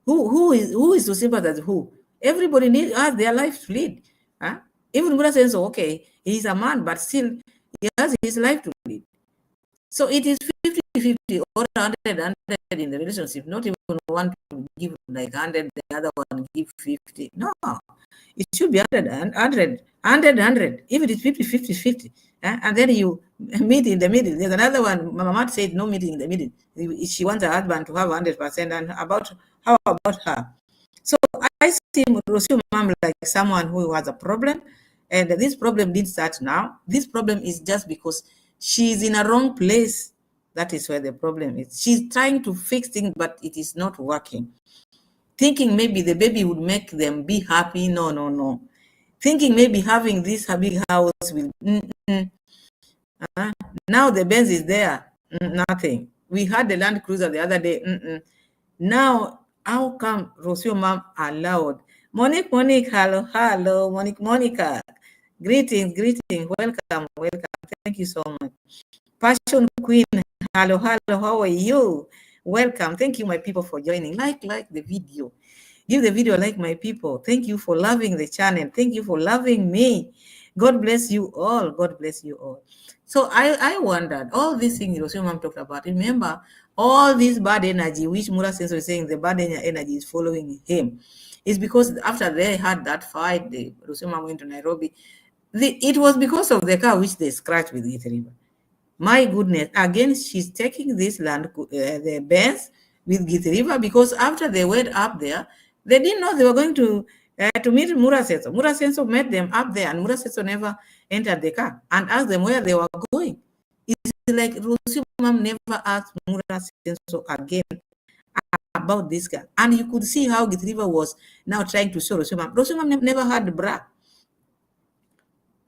Who is to sympathize who? Everybody has their life to lead. Even Buddha says, okay, he's a man, but still he has his life to lead. So it is 50-50 or 100 in the relationship. Not even one to give like 100, the other one give 50. No, it should be 100. If it is 50-50, and then you meet in the middle. There's another one. Mama said no meeting in the middle. She wants her husband to have 100%. And how about her? So I see Rocio mom like someone who has a problem, and this problem didn't start now. This problem is just because she's in a wrong place. That is where the problem is. She's trying to fix things, but it is not working. Thinking maybe the baby would make them be happy. No. Thinking maybe having this big house will. Now the Benz is there. Nothing. We had the Land Cruiser the other day. Now, how come Rocio mom allowed? Monique, hello, Monica. Greetings, welcome. Thank you so much. Passion Queen, hello, how are you? Welcome. Thank you, my people, for joining. Like the video. Give the video like, my people. Thank you for loving the channel. Thank you for loving me. God bless you all. God bless you all. So I wondered, all these things Rocio mom talked about, remember, all this bad energy, which Murason was saying the bad energy is following him, is because after they had that fight, the Rocio mom went to Nairobi. It was because of the car which they scratched with Gith River. My goodness, again, she's taking this land, the Benz with Gith River, because after they went up there, they didn't know they were going to to meet Murasenso. Murasenso met them up there, and Murasenso never entered the car and asked them where they were going. It's like Rocio mom never asked Murasenso again about this guy. And you could see how Gitriva was now trying to show Rocio mom. Rocio mom never had a bra.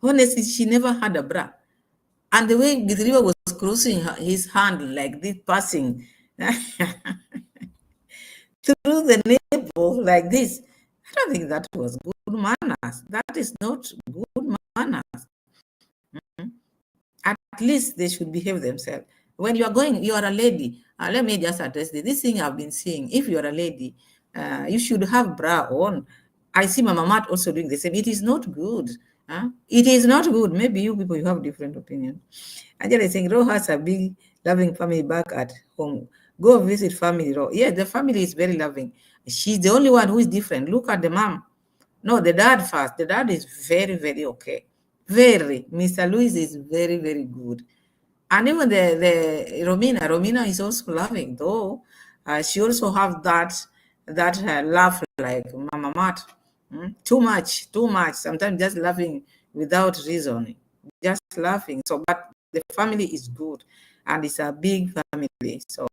Honestly, she never had a bra. And the way Gitriva was crossing his hand like this, passing through the nipple like this, I don't think that was good manners. That is not good manners. At least they should behave themselves. When you are going, you are a lady. Let me just address this. This thing I've been seeing. If you are a lady, you should have bra on. I see Mama Mat also doing the same. It is not good. It is not good. Maybe you people, you have different opinion. Angela is saying, Ro has a big, loving family back at home. Go visit family, Ro. Yeah, the family is very loving. She's the only one who is different. Look at the mom. No, the dad first. The dad is very, very okay. Very. Mr. Louis is very, very good. And even the Romina is also loving, though. She also have that laugh like Mama Mat. Too much. Sometimes just laughing without reason. Just laughing. So, but the family is good. And it's a big family. So,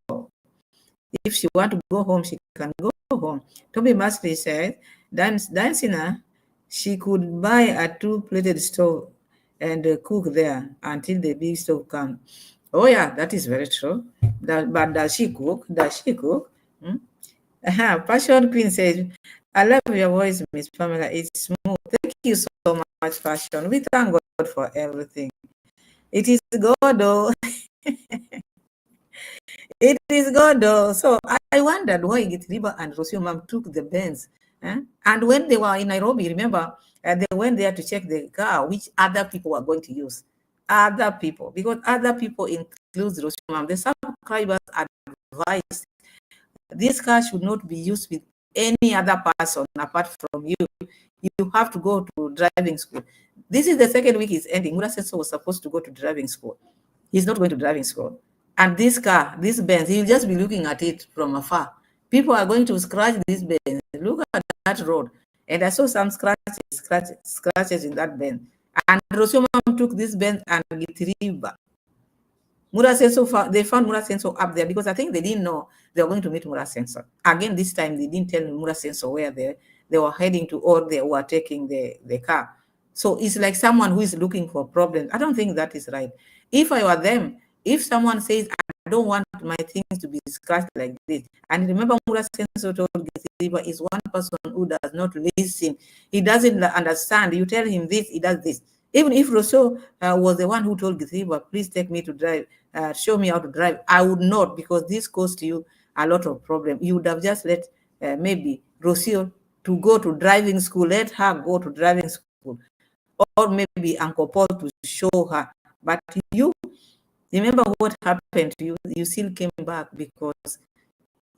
if she want to go home, she can go home. Toby Masley said, Dancina, she could buy a 2-plated stove and cook there until the big stove comes. Oh yeah, that is very true. But does she cook? Passion Queen says, I love your voice, Miss Pamela. It's smooth. Thank you so much, Passion. We thank God for everything. It is God, though. It is God, though. So I wondered why Gitriba and Rocio mom took the Benz. And when they were in Nairobi, remember, they went there to check the car, which other people were going to use. Other people, because other people includes Rocio mom. The subscribers advised this car should not be used with any other person apart from you. You have to go to driving school. This is the second week is ending. Murasenso was supposed to go to driving school. He's not going to driving school. And this car, this Benz, he'll just be looking at it from afar. People are going to scratch this Benz. Look at that road. And I saw some scratches in that Benz. And Rocio mom took this Benz and retrieved. Murasenso, they found Murasenso up there because I think they didn't know they were going to meet Murasenso. Again, this time they didn't tell Murasenso where they were heading to or they were taking the car. So it's like someone who is looking for problems. I don't think that is right. If I were them, if someone says, I don't want my things to be scratched like this, and remember Murasenso told Gisiba is one person who does not listen. He doesn't understand. You tell him this, he does this. Even if Rocio was the one who told Gisiba, please take me to drive, show me how to drive, I would not, because this cost you a lot of problem. You would have just let maybe Rocio to go to driving school, let her go to driving school, or maybe Uncle Paul to show her. But you remember what happened to you. You still came back because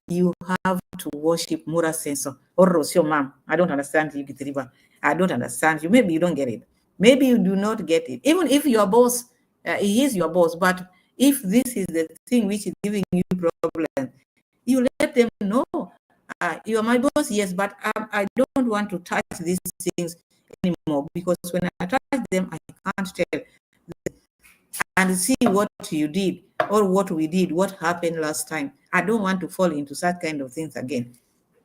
you have to worship Murasenso or Rocio mom. I don't understand you, Gitriba. I don't understand you. Maybe you don't get it. Maybe you do not get it. Even if your boss, he is your boss, but if this is the thing which is giving you problem, you let them know. You are my boss, yes, but I don't want to touch these things anymore because when I touch them, I can't tell and see what you did or what we did, what happened last time. I don't want to fall into such kind of things again.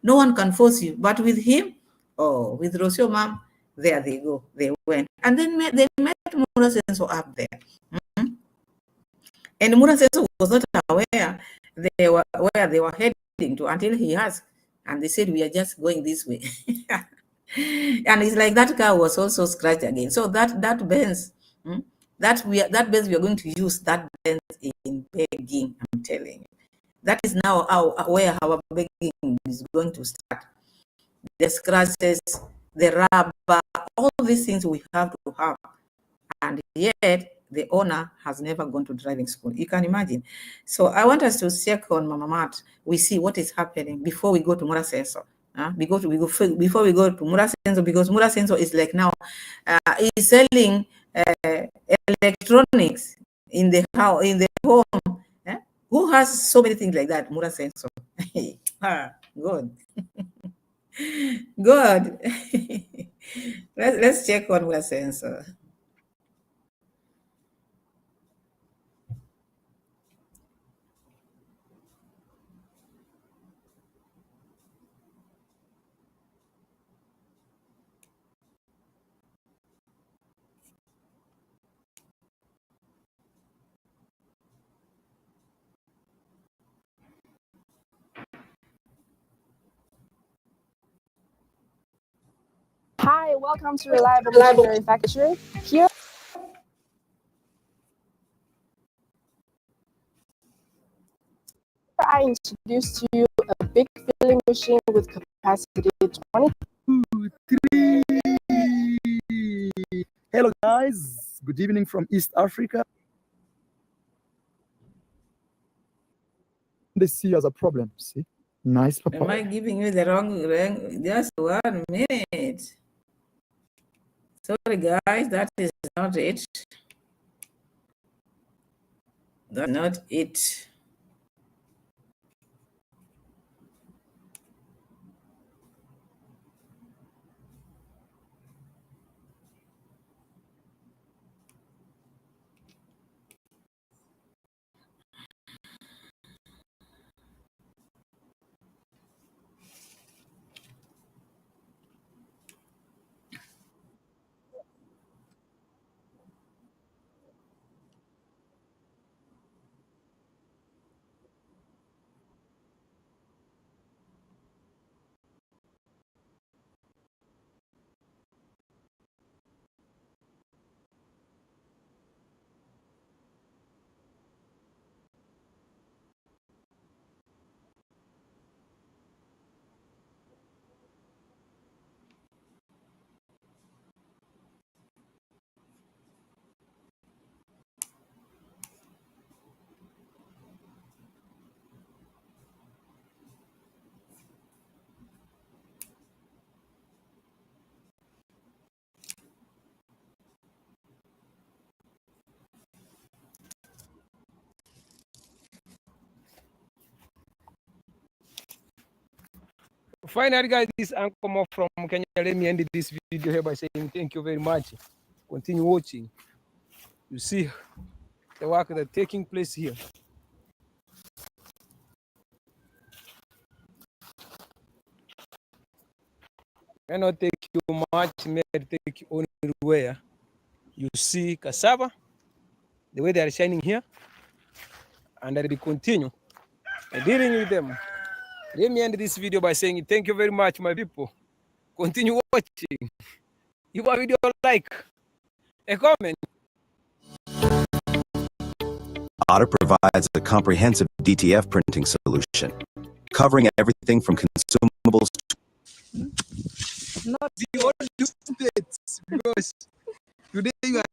No one can force you, but with him, with Rocio mom, there they go, they went. And then they met Murasenso up there. And Murasenso was not aware where they were heading to until he asked. And they said, we are just going this way. And it's like that car was also scratched again. So that Benz, that Benz we are going to use that Benz in begging, I'm telling you. That is now where our begging is going to start. The scratches, the rubber, all these things we have to have. And yet the owner has never gone to driving school. You can imagine. So I want us to check on Mama Mat. We see what is happening before we go to Murasenso. Before we go to Murasenso, because Murasenso is like now, he's selling electronics in the house, in the home. Who has so many things like that? Murasenso. Good. Good. Let's check on what sensor. Hi, welcome to Reliable Machine Manufacturing. Here I introduce to you a big filling machine with capacity 20. 2, 3. Hello guys, good evening from East Africa. They see as a problem, see? Nice papa. Am I giving you the wrong? Just 1 minute. Sorry guys, that is not it. That's not it. Finally, guys, this is Uncle Mo from Kenya. Let me end this video here by saying thank you very much. Continue watching. You see the work that's taking place here. May not take you much, may take you only where you see cassava, the way they are shining here, and I will continue dealing with them. Let me end this video by saying thank you very much, my people. Continue watching. Give a video a like, a comment. Otter provides a comprehensive DTF printing solution, covering everything from consumables to Not the only states, because today you are.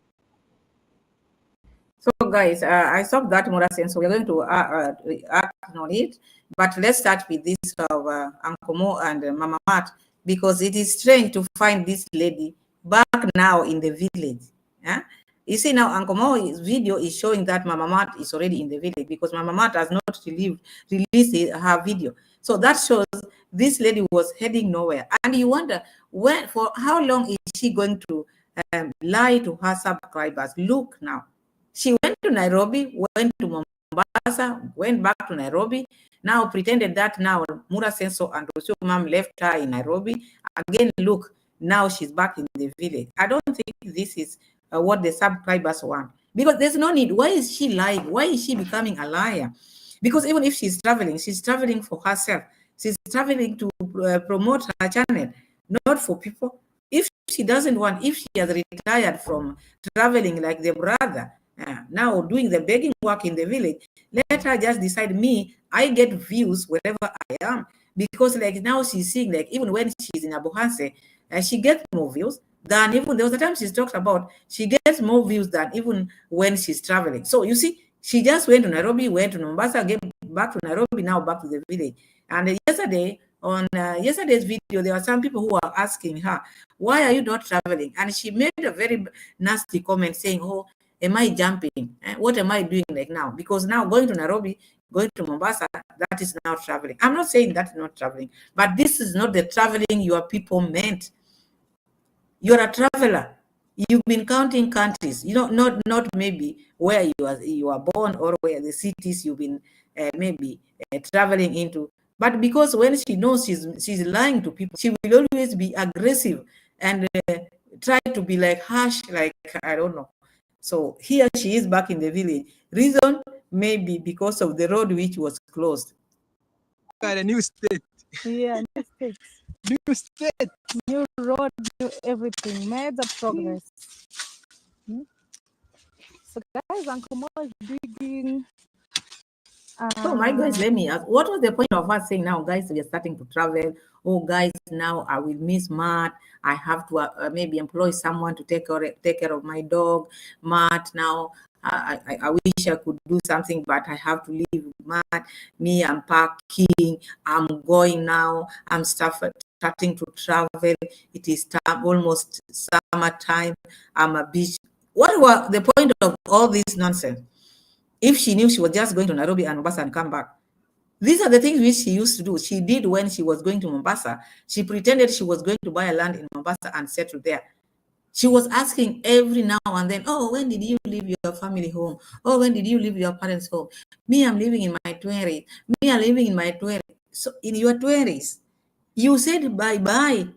So guys, I stopped that Murason, so we're going to act on it. But let's start with this of Uncle Mo and Mama Mat, because it is strange to find this lady back now in the village. Yeah? You see now, Uncle Mo's video is showing that Mama Mat is already in the village because Mama Mat has not released her video. So that shows this lady was heading nowhere. And you wonder, for how long is she going to lie to her subscribers? Look now. She went to Nairobi, went to Mombasa, went back to Nairobi, now pretended that now Murason and Rocio mom left her in Nairobi. Again, look, now she's back in the village. I don't think this is what the subscribers want. Because there's no need. Why is she lying? Why is she becoming a liar? Because even if she's traveling for herself. She's traveling to promote her channel, not for people. If she doesn't want, if she has retired from traveling like the brother, now doing the begging work in the village, let her just decide, me, I get views wherever I am. Because like now she's seeing, like even when she's in Abuhanse, she gets more views than even, there was a time she's talked about, she gets more views than even when she's traveling. So you see, she just went to Nairobi, went to Mombasa, get back to Nairobi, now back to the village. And yesterday, on yesterday's video, there were some people who were asking her, why are you not traveling? And she made a very nasty comment saying, oh, Am I jumping? What am I doing like now? Because now going to Nairobi, going to Mombasa, that is now traveling. I'm not saying that's not traveling, but this is not the traveling your people meant. You're a traveler. You've been counting countries, not maybe where you are born or where the cities you've been maybe traveling into. But because when she knows she's lying to people, she will always be aggressive and try to be like harsh, like I don't know. So here she is back in the village. Reason maybe because of the road which was closed. Got a new state. Yeah, new state, New state. new road, new everything. Major progress. So guys, Uncle Mo is digging. So my guys, let me ask, what was the point of us saying now, guys, we are starting to travel? Oh, guys, now I will miss Matt. I have to maybe employ someone to take care of my dog, Matt. Now I wish I could do something, but I have to leave Matt. Me, I'm packing. I'm going now. I'm starting to travel. It is time, almost summertime. I'm a beach. What was the point of all this nonsense? If she knew she was just going to Nairobi and Mombasa and come back. These are the things which she used to do. She did when she was going to Mombasa. She pretended she was going to buy a land in Mombasa and settle there. She was asking every now and then, oh, when did you leave your family home? Oh, when did you leave your parents' home? Me, I'm living in my 20s. Me, I'm living in my 20s. So in your 20s, you said bye-bye.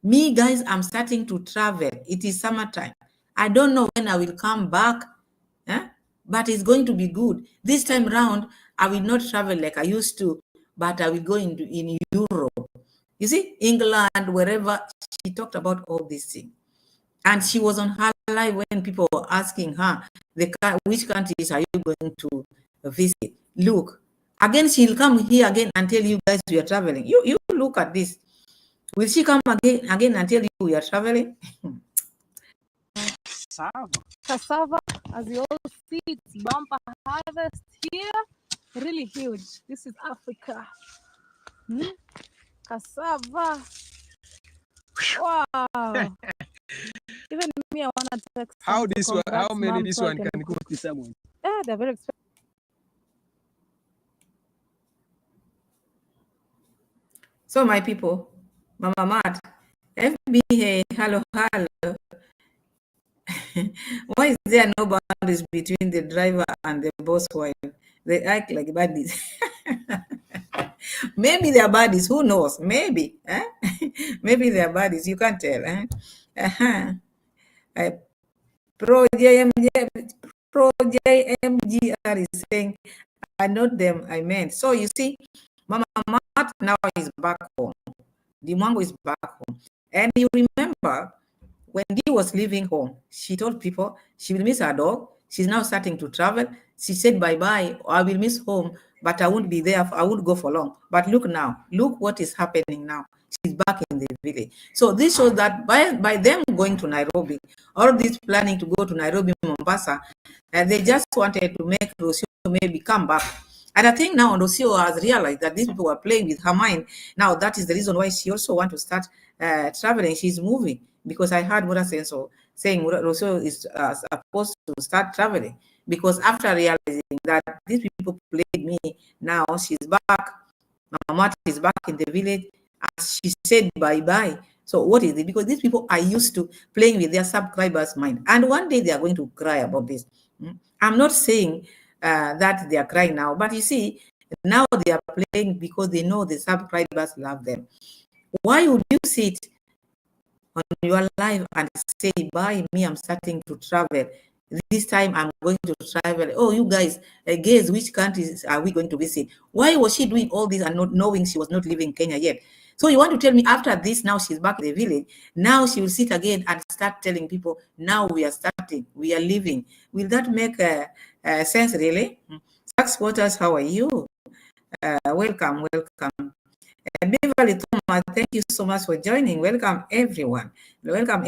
Me, guys, I'm starting to travel. It is summertime. I don't know when I will come back. But it's going to be good. This time round, I will not travel like I used to, but I will go in Europe. You see, England, wherever. She talked about all these things. And she was on her live when people were asking her, which countries are you going to visit? Look, again, she'll come here again and tell you guys we are traveling. You look at this. Will she come again and tell you we are traveling? Cassava, as you all see, it's bumper harvest here. Really huge. This is Africa. Cassava. Wow. Even me, I want to take How some to this one? How congrats, maybe Mom, this so I one can can go to someone? Yeah, they're very expensive. So my people, Mama Matt, FB, hey, hello. Why is there no boundaries between the driver and the boss wife? They act like buddies. Maybe they're buddies. Who knows? Maybe. Maybe they're buddies. You can't tell. Pro JMGR is saying, I know them, I meant. So you see, Mama Matt now is back home. The Mwango is back home. And you remember when Dee was leaving home, she told people she will miss her dog. She's now starting to travel. She said, bye-bye, I will miss home, but I won't be there. I won't go for long. But look now. Look what is happening now. She's back in the village. So this shows that by them going to Nairobi, all this planning to go to Nairobi, Mombasa, they just wanted to make Rocio maybe come back. And I think now Rocio has realized that these people were playing with her mind. Now that is the reason why she also wants to start traveling. She's moving because I heard Murason saying Rocio is supposed to start traveling because after realizing that these people played me, now she's back. Mama is back in the village and she said bye-bye. So what is it? Because these people are used to playing with their subscribers' mind. And one day they are going to cry about this. I'm not saying that they are crying now, but you see, now they are playing because they know the subscribers love them. Why would you sit on your live and say, bye, me, I'm starting to travel. This time I'm going to travel. Oh, you guys, guess which countries are we going to visit? Why was she doing all this and not knowing she was not leaving Kenya yet? So you want to tell me after this, now she's back in the village, now she will sit again and start telling people, now we are starting, we are leaving. Will that make sense, really? Sax Waters, how are you? Welcome. Beverly Thomas, thank you so much for joining. Welcome, everyone. Welcome.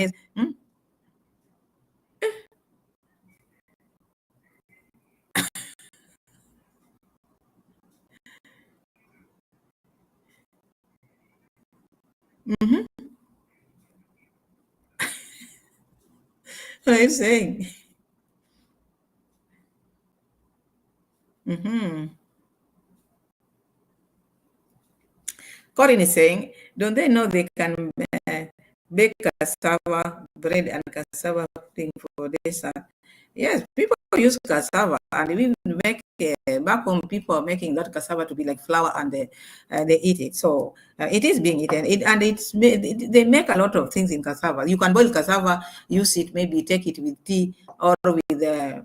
What are you saying? Corinne is saying, don't they know they can bake cassava bread and cassava pudding for dessert? Yes, people use cassava, and we make back home. People are making that cassava to be like flour, and they eat it. So it is being eaten. They make a lot of things in cassava. You can boil cassava, use it, maybe take it with tea or with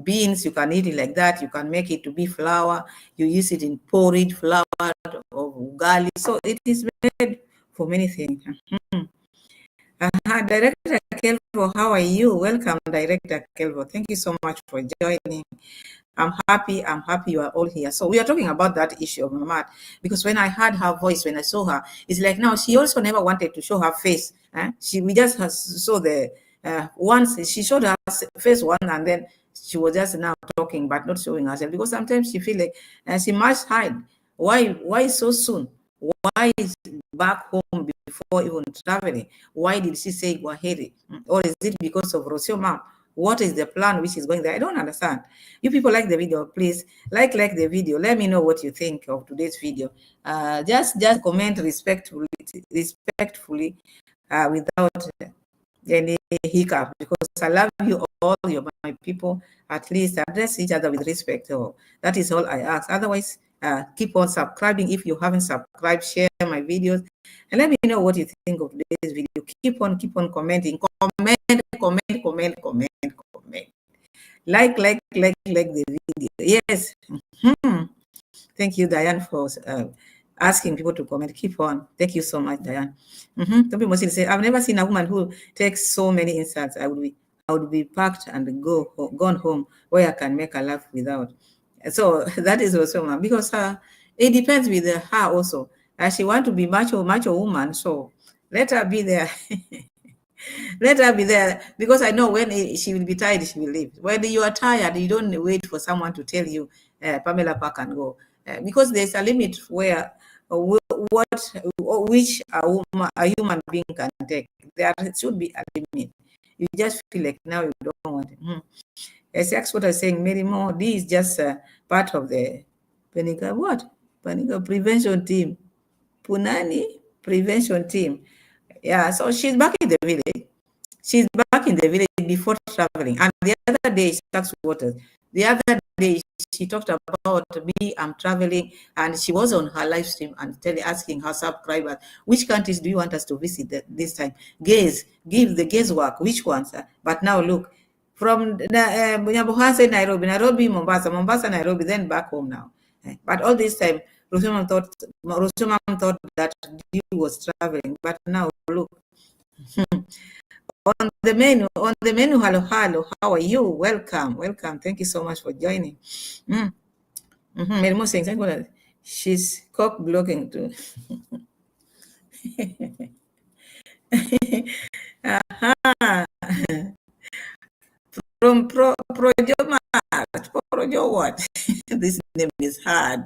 beans. You can eat it like that. You can make it to be flour. You use it in porridge, flour or ugali. So it is made for many things. Director Kelvo, how are you? Welcome, Director Kelvo. Thank you so much for joining. I'm happy you are all here. So we are talking about that issue of Mamat, because when I heard her voice, when I saw her, it's like now she also never wanted to show her face. We just saw the once she showed her face one, and then she was just now talking but not showing herself, because sometimes she feel like she must hide. Why so soon? Why is back home before even traveling? Why did she say Gwaheri? Or is it because of Rocio mom? What is the plan which is going there? I don't understand. You people like the video, please like the video. Let me know what you think of today's video. Just comment respectfully without any hiccup, because I love you all. You're my people. At least address each other with respect. So that is all I ask. Otherwise, keep on subscribing. If you haven't subscribed, share my videos, and let me know what you think of today's video. Keep on commenting. Comment. Like the video. Yes. Thank you, Diane, for asking people to comment. Keep on. Thank you so much, Diane. Toby Mosil say, I've never seen a woman who takes so many insults. I would be packed and gone home where I can make a laugh without. So that is also, because it depends with her also. She want to be macho woman, so let her be there. Let her be there, because I know when she will be tired, she will leave. When you are tired, you don't wait for someone to tell you, Pamela, pack and go, because there's a limit where which a human being can take. There should be a limit. You just feel like now you don't want it. That's what I'm saying, Mary Moore. This is just part of the Panika prevention team. Punani prevention team. Yeah, so she's back in the village. She's back in the village before traveling. And the other day, she talks waters. The other day, she talked about me, I'm traveling, and she was on her live stream and asking her subscribers, which countries do you want us to visit this time? Give the guesswork, which ones? But now look, from Nairobi, Mombasa, Nairobi, then back home now. But all this time, Rosam thought that he was traveling, but now look. On the menu, hello, how are you? Welcome. Thank you so much for joining. She's cock blocking too. From Projo what? This name is hard.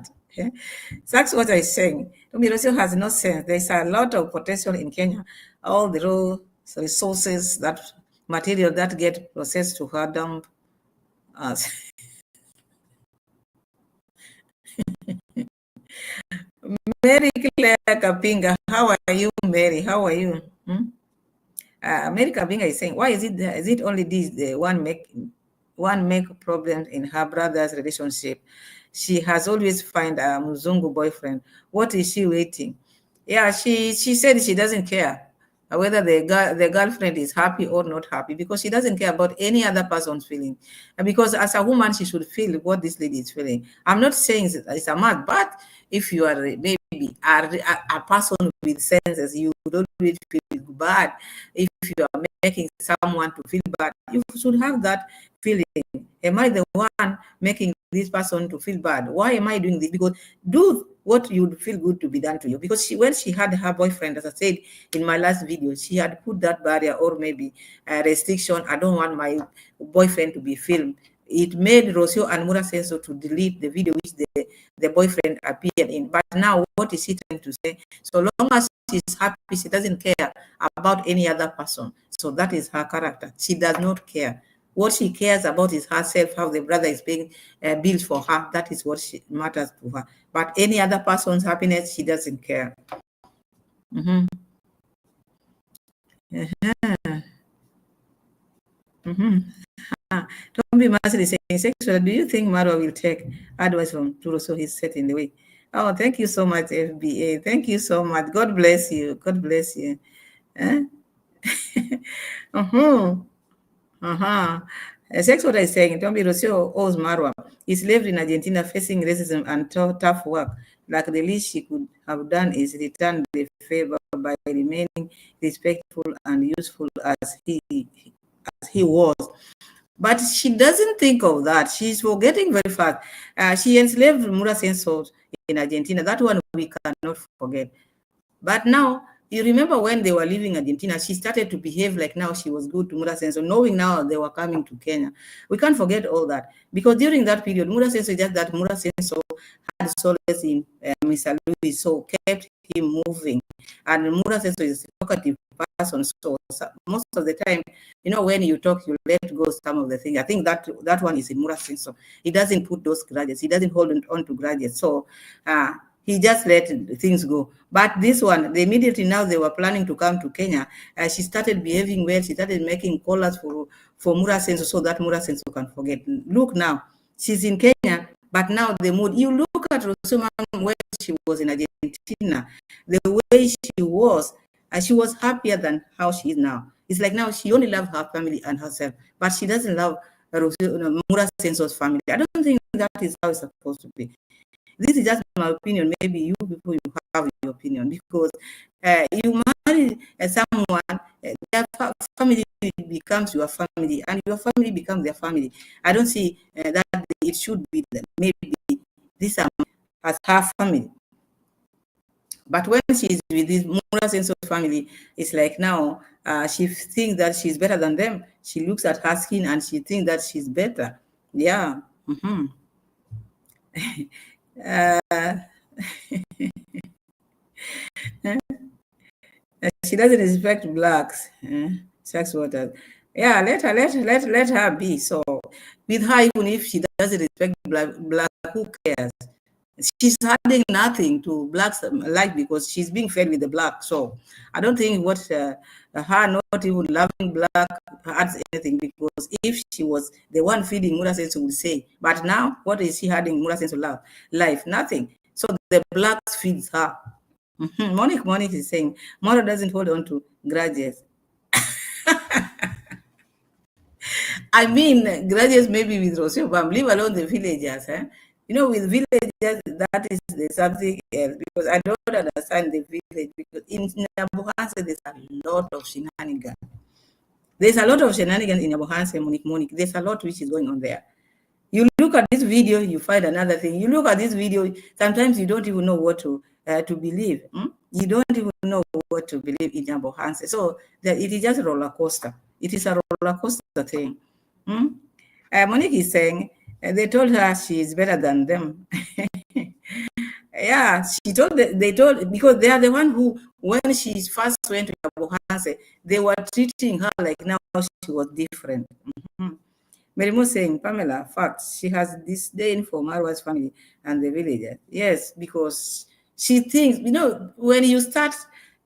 That's what I'm saying. Rocio has no sense. There's a lot of potential in Kenya. All the raw resources, that material that get processed to her dump us. Mary Claire Kapinga, how are you, Mary? How are you? Mary Kapinga is saying, why is it only this the one make problems in her brother's relationship? She has always find a Muzungu boyfriend. What is she waiting? Yeah, she said she doesn't care whether the girlfriend is happy or not happy, because she doesn't care about any other person's feeling. And because as a woman, she should feel what this lady is feeling. I'm not saying it's a mad, but if you are maybe a person with senses, you don't really feel bad. If you are making someone to feel bad, you should have that feeling. Am I the one making this person to feel bad? Why am I doing this? Because do what you would feel good to be done to you. Because when she had her boyfriend, as I said in my last video, she had put that barrier or maybe a restriction. I don't want my boyfriend to be filmed. It made Rocio and Murason to delete the video which the boyfriend appeared in. But now, what is she trying to say? So long as she's happy, she doesn't care about any other person. So that is her character. She does not care What she cares about is herself, how the brother is being built for her. That is what matters to her. But any other person's happiness, she doesn't care. Mm-hmm. Uh-huh. Mm-hmm. Don't be merciless saying sexual. Do you think Marwa will take advice from Turo so he's set in the way? Oh, thank you so much, FBA. Thank you so much. God bless you. God bless you. Uh-huh. Uh-huh. Sex what I saying, Tombi Rocio owes Marwa. He's lived in Argentina facing racism and tough work. Like the least she could have done is return the favor by remaining respectful and useful as he was. But she doesn't think of that. She's forgetting very fast. She enslaved Murason in Argentina. That one we cannot forget. But now, you remember when they were leaving Argentina, she started to behave like now she was good to Murason, knowing now they were coming to Kenya. We can't forget all that. Because during that period, Murason just that Murason had solace in Mr. Louis, so kept him moving. And Murason is a talkative person, so most of the time, when you talk, you let go some of the things. I think that one is in Murason, so he doesn't put those grudges. He doesn't hold on to grudges. So he just let things go. But this one, immediately now they were planning to come to Kenya. She started behaving well. She started making callers for Murason so that Murason can forget. Look now, she's in Kenya, but now the mood. You look at Rosam when she was in Argentina, the way she was happier than how she is now. It's like now she only loves her family and herself, but she doesn't love Murasenso's family. I don't think that is how it's supposed to be. This is just my opinion. Maybe you people, you have your opinion, because you marry someone, their family becomes your family, and your family becomes their family. I don't see that it should be maybe this as her family. But when she's with this Murasenso's family, it's like now she thinks that she's better than them. She looks at her skin and she thinks that she's better. Yeah. Mm-hmm. She doesn't respect blacks. Sex workers. Yeah, let her be. So with her, even if she doesn't respect black, who cares? She's adding nothing to blacks' life because she's being fed with the black. So I don't think what her not even loving black adds anything, because if she was the one feeding Murasenso would say, but now what is she adding Murasenso life? Nothing. So the blacks feeds her. Monique is saying, Moro doesn't hold on to grudges. I mean, grudges maybe with Rocio, but leave alone the villagers. With villagers, that is something else, because I don't understand the village, because in Nyabohanse, there's a lot of shenanigans. There's a lot of shenanigans in Nyabohanse, Monique. There's a lot which is going on there. You look at this video, you find another thing. You look at this video, sometimes you don't even know what to believe. You don't even know what to believe in Nyabohanse. So it is just a roller coaster. It is a roller coaster thing. Monique is saying they told her she is better than them. Yeah, they told, because they are the one who, when she first went to Nyabohanse, they were treating her like now she was different. Merimo saying, Pamela, fact, she has disdain for Marwa's family and the villagers. Yes, because she thinks, when you start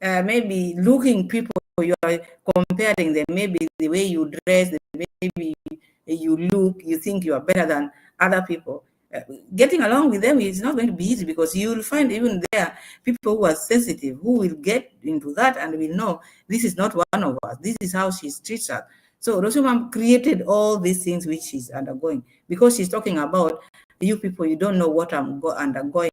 maybe looking people, you are comparing them, maybe the way you dress, maybe you look, you think you are better than other people. Getting along with them is not going to be easy, because you will find even there people who are sensitive, who will get into that and will know this is not one of us. This is how she treats us. So Rosam created all these things which she's undergoing, because she's talking about you people, you don't know what I'm undergoing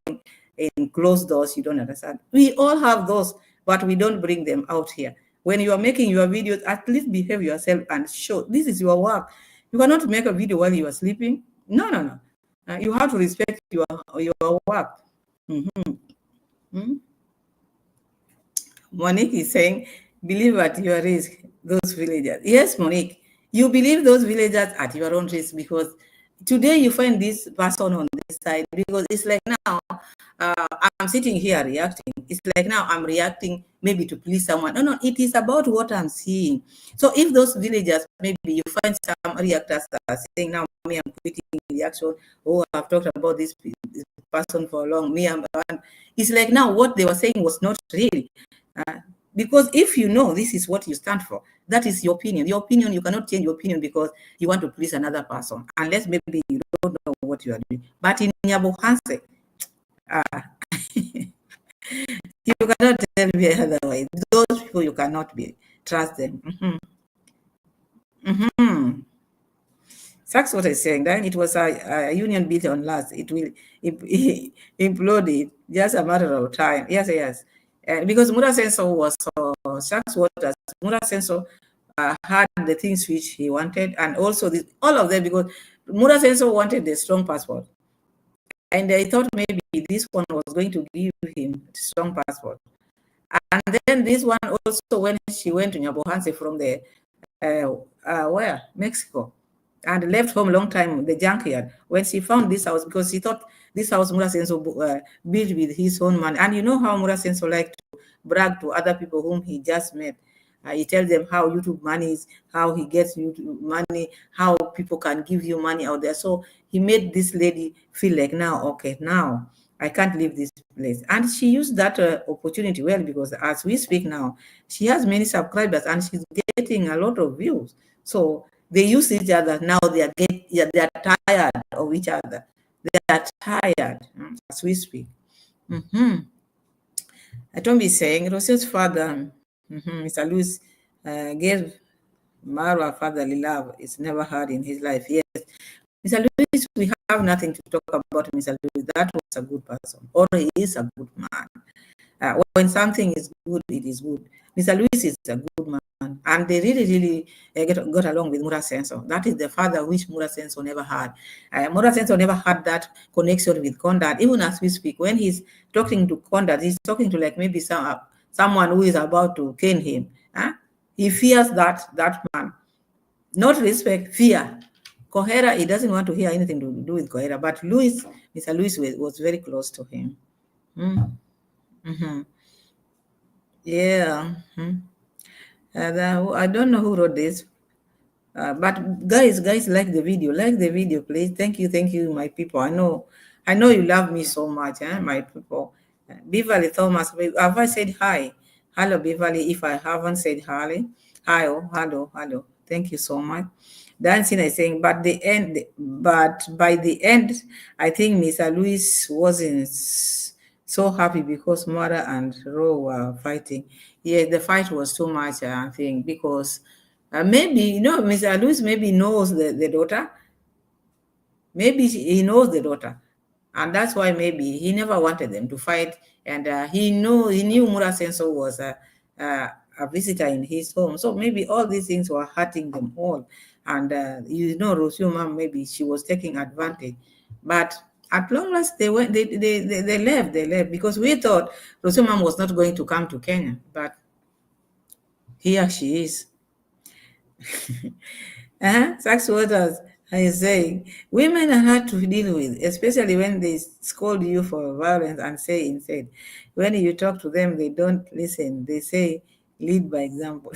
in closed doors, you don't understand. We all have those, but we don't bring them out here. When you are making your videos, at least behave yourself and show this is your work. You cannot make a video while you are sleeping. No. You have to respect your work. Monique is saying, believe at your risk, those villagers. Yes, Monique, you believe those villagers at your own risk, because Today you find this person on this side, because it's like now I'm sitting here reacting. It's like now I'm reacting maybe to please someone. No, it is about what I'm seeing. So if those villagers, maybe you find some reactors that are saying, now me, I'm quitting reaction. Oh, I've talked about this person for long. Me, it's like now what they were saying was not real. Because if you know this is what you stand for, that is your opinion. Your opinion, you cannot change your opinion because you want to please another person, unless maybe you don't know what you are doing. But in Nyabohanse, you cannot tell me otherwise. Those people, you cannot trust them. That's what I'm saying. Then it was a union built on last. It will implode it. Just a matter of time. Yes. Because Murasenso was Sachs Waters. Murasenso had the things which he wanted, and also all of them, because Murasenso wanted a strong passport. And I thought maybe this one was going to give him strong passport. And then this one also, when she went to Nyabohanse from the where? Mexico, and left home a long time, the junkyard, when she found this house, because she thought this house Murasenso built with his own money. And you know how Murasenso liked to brag to other people whom he just met. He tells them how YouTube money is, how he gets YouTube money, how people can give you money out there. So he made this lady feel like, now, okay, now I can't leave this place. And she used that opportunity well, because as we speak now, she has many subscribers and she's getting a lot of views. So they use each other. Now they are tired of each other. They are tired as we speak. I don't be saying Rocio's father, Mr. Luis, gave Marwa fatherly love. It's never heard in his life. Yes, Mr. Luis, we have nothing to talk about Mr. Luis. That was a good person, or he is a good man. When something is good, it is good. Mr. Luis is a good man, and they really got along with Murasenso. That is the father which Murasenso never had. Murasenso never had that connection with Conrad. Even as we speak, when he's talking to Conrad, he's talking to like maybe someone who is about to cane him. He fears that man. Not respect, fear. Kohera, he doesn't want to hear anything to do with Kohera, but Mr. Luis was very close to him. Yeah. I don't know who wrote this, but guys, like the video, please. Thank you, my people. I know you love me so much, my people. Beverly Thomas, have I said hi? Hello, Beverly. If I haven't said hi, hello. Thank you so much. Dancing is saying, but by the end, I think Mr. Luis wasn't so happy because Mother and Ro were fighting. Yeah, the fight was too much, I think, because maybe, Mr. Luis maybe knows the daughter. Maybe he knows the daughter. And that's why maybe he never wanted them to fight. And he knew Murasenso was a visitor in his home. So maybe all these things were hurting them all. And Rocio mom, maybe she was taking advantage. But at long last, they went. They left. They left because we thought Rocio mom was not going to come to Kenya, but here she is. Sax Waters is saying women are hard to deal with, especially when they scold you for violence and say instead. When you talk to them, they don't listen. They say lead by example.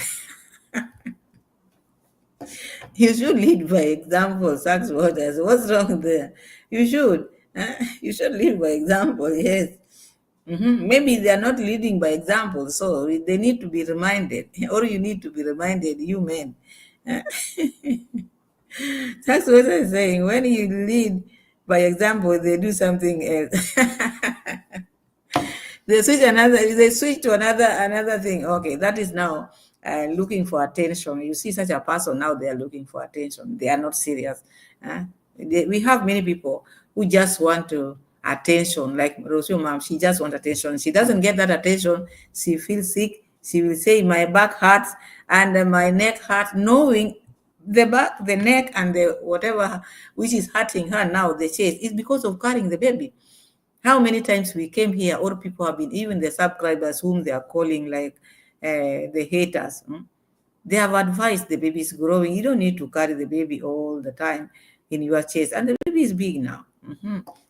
You should lead by example, Sax Waters. What's wrong there? You should. You should lead by example, yes. Maybe they are not leading by example, so they need to be reminded, or you need to be reminded, you men. That's what I'm saying. When you lead by example, they do something else. They switch to another thing. Okay, that is now looking for attention. You see such a person now, they are looking for attention. They are not serious. We have many people who just want to attention, like Rocio mom. She just wants attention. She doesn't get that attention. She feels sick. She will say, my back hurts and my neck hurts, knowing the back, the neck, and the whatever which is hurting her now, the chest, is because of carrying the baby. How many times we came here, all people have been, even the subscribers whom they are calling like the haters, they have advised the baby is growing. You don't need to carry the baby all the time. in your chest, and the baby is big now.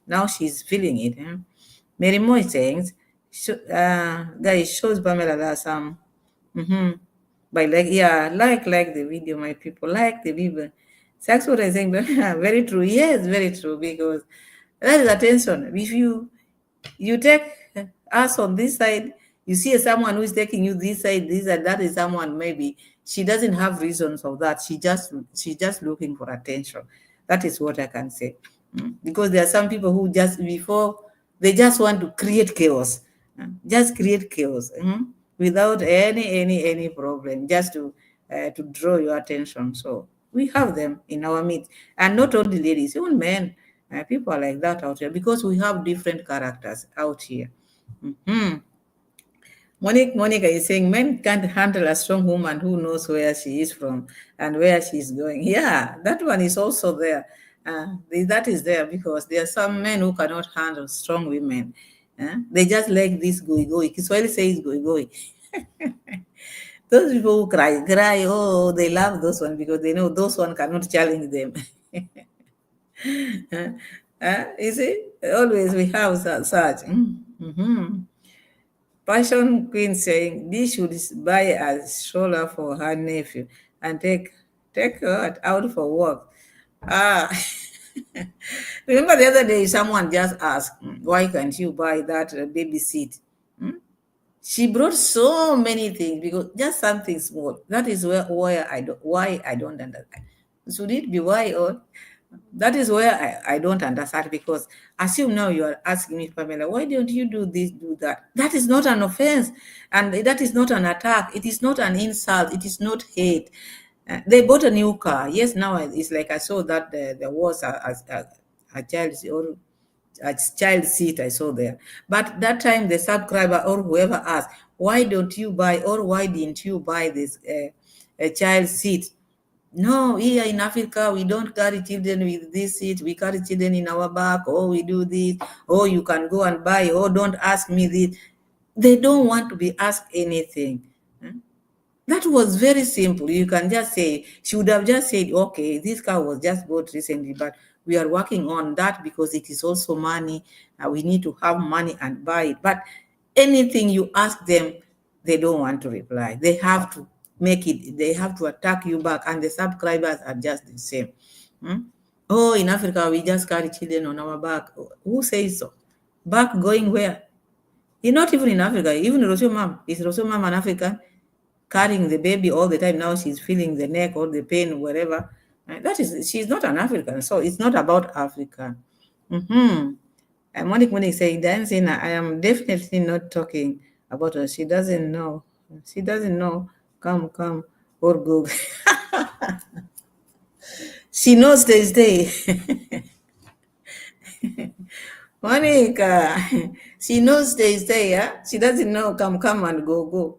Now she's feeling it. Mary Mo is saying, guys, shows Pamela that some. By like the video, my people, like the video. That's what I think. Very true. Yes, very true. Because that is attention. If you take us on this side, you see someone who is taking you this side, that is someone maybe she doesn't have reasons of that. She's just looking for attention. That is what I can say. Because there are some people who just before they just want to create chaos, just create chaos without any problem, just to draw your attention. So we have them in our midst, and not only ladies, even men. People are like that out here because we have different characters out here. Monica is saying men can't handle a strong woman who knows where she is from and where she's going. Yeah, that one is also there. That is there because there are some men who cannot handle strong women. They just like this goi. Kiswahili says goi. Those people who cry. Oh, they love those one because they know those one cannot challenge them. You see, always we have such. Passion Queen saying this should buy a stroller for her nephew and take her out for walk. Remember the other day someone just asked, why can't you buy that baby seat? She brought so many things because just something small. That is why I don't understand. Should it be why or? That is where I don't understand because assume now you are asking me, Pamela, why don't you do this, do that? That is not an offense and that is not an attack. It is not an insult. It is not hate. They bought a new car. Yes, now it's like I saw that there was a child seat I saw there. But that time the subscriber or whoever asked, why don't you buy or why didn't you buy this a child seat? No, here in Africa, we don't carry children with this seat. We carry children in our back. Oh, we do this. Oh, you can go and buy. Oh, don't ask me this. They don't want to be asked anything. That was very simple. You can just say, she would have just said, okay, this car was just bought recently, but we are working on that because it is also money. We need to have money and buy it. But anything you ask them, they don't want to reply. They have to make it, they have to attack you back, and the subscribers are just the same. Oh, in Africa, we just carry children on our back. Who says so? Back going where? You're not even in Africa. Even Rocio mom. Is Rocio mom an African? Carrying the baby all the time. Now she's feeling the neck or the pain, whatever. She's not an African. So it's not about Africa. And Monique is saying, dancing, I am definitely not talking about her. She doesn't know. She doesn't know. Come, or go. She knows they stay. Monica, she knows they stay, yeah? She doesn't know come and go.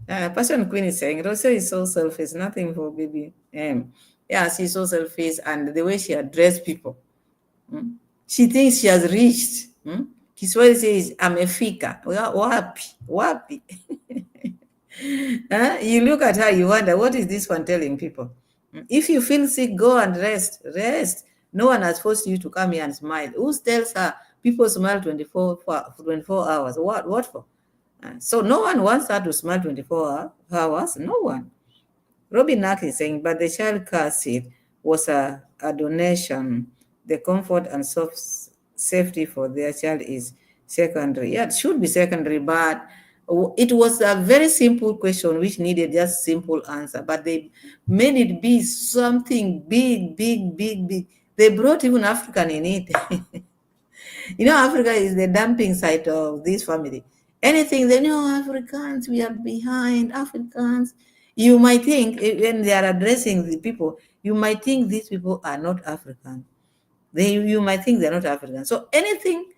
Passion Queen is saying, Rocio is so selfish, nothing for baby. Yeah, she's so selfish, and the way she addressed people. She thinks she has reached. Kiswahili says, amefika. Wapi. You look at her, you wonder, what is this one telling people? If you feel sick, go and rest. No one has forced you to come here and smile. Who tells her people smile 24 hours? What for? So no one wants her to smile 24 hours. No one. Robin Nack is saying, but the child car seat was a donation. The comfort and safety for their child is secondary. Yeah, it should be secondary, but it was a very simple question which needed just simple answer. But they made it be something big. They brought even African in it. You know, Africa is the dumping site of this family. Anything they know, Africans, we are behind Africans. You might think when they are addressing the people, you might think these people are not African. You might think they're not African. So anything,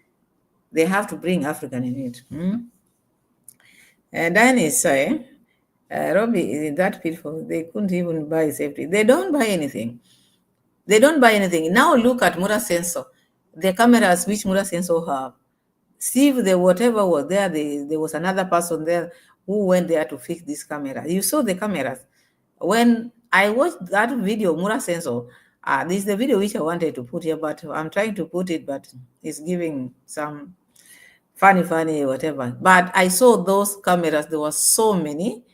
they have to bring African in it. And Dan is saying, Robbie is in that pitfall. They couldn't even buy safety. They don't buy anything. Now look at Murason. The cameras which Murason have. See if whatever was there, there was another person there. who went there to fix this camera. You saw the cameras. When I watched that video, Murason, this is the video which I wanted to put here, but I'm trying to put it, but it's giving some funny, whatever. But I saw those cameras. There were so many.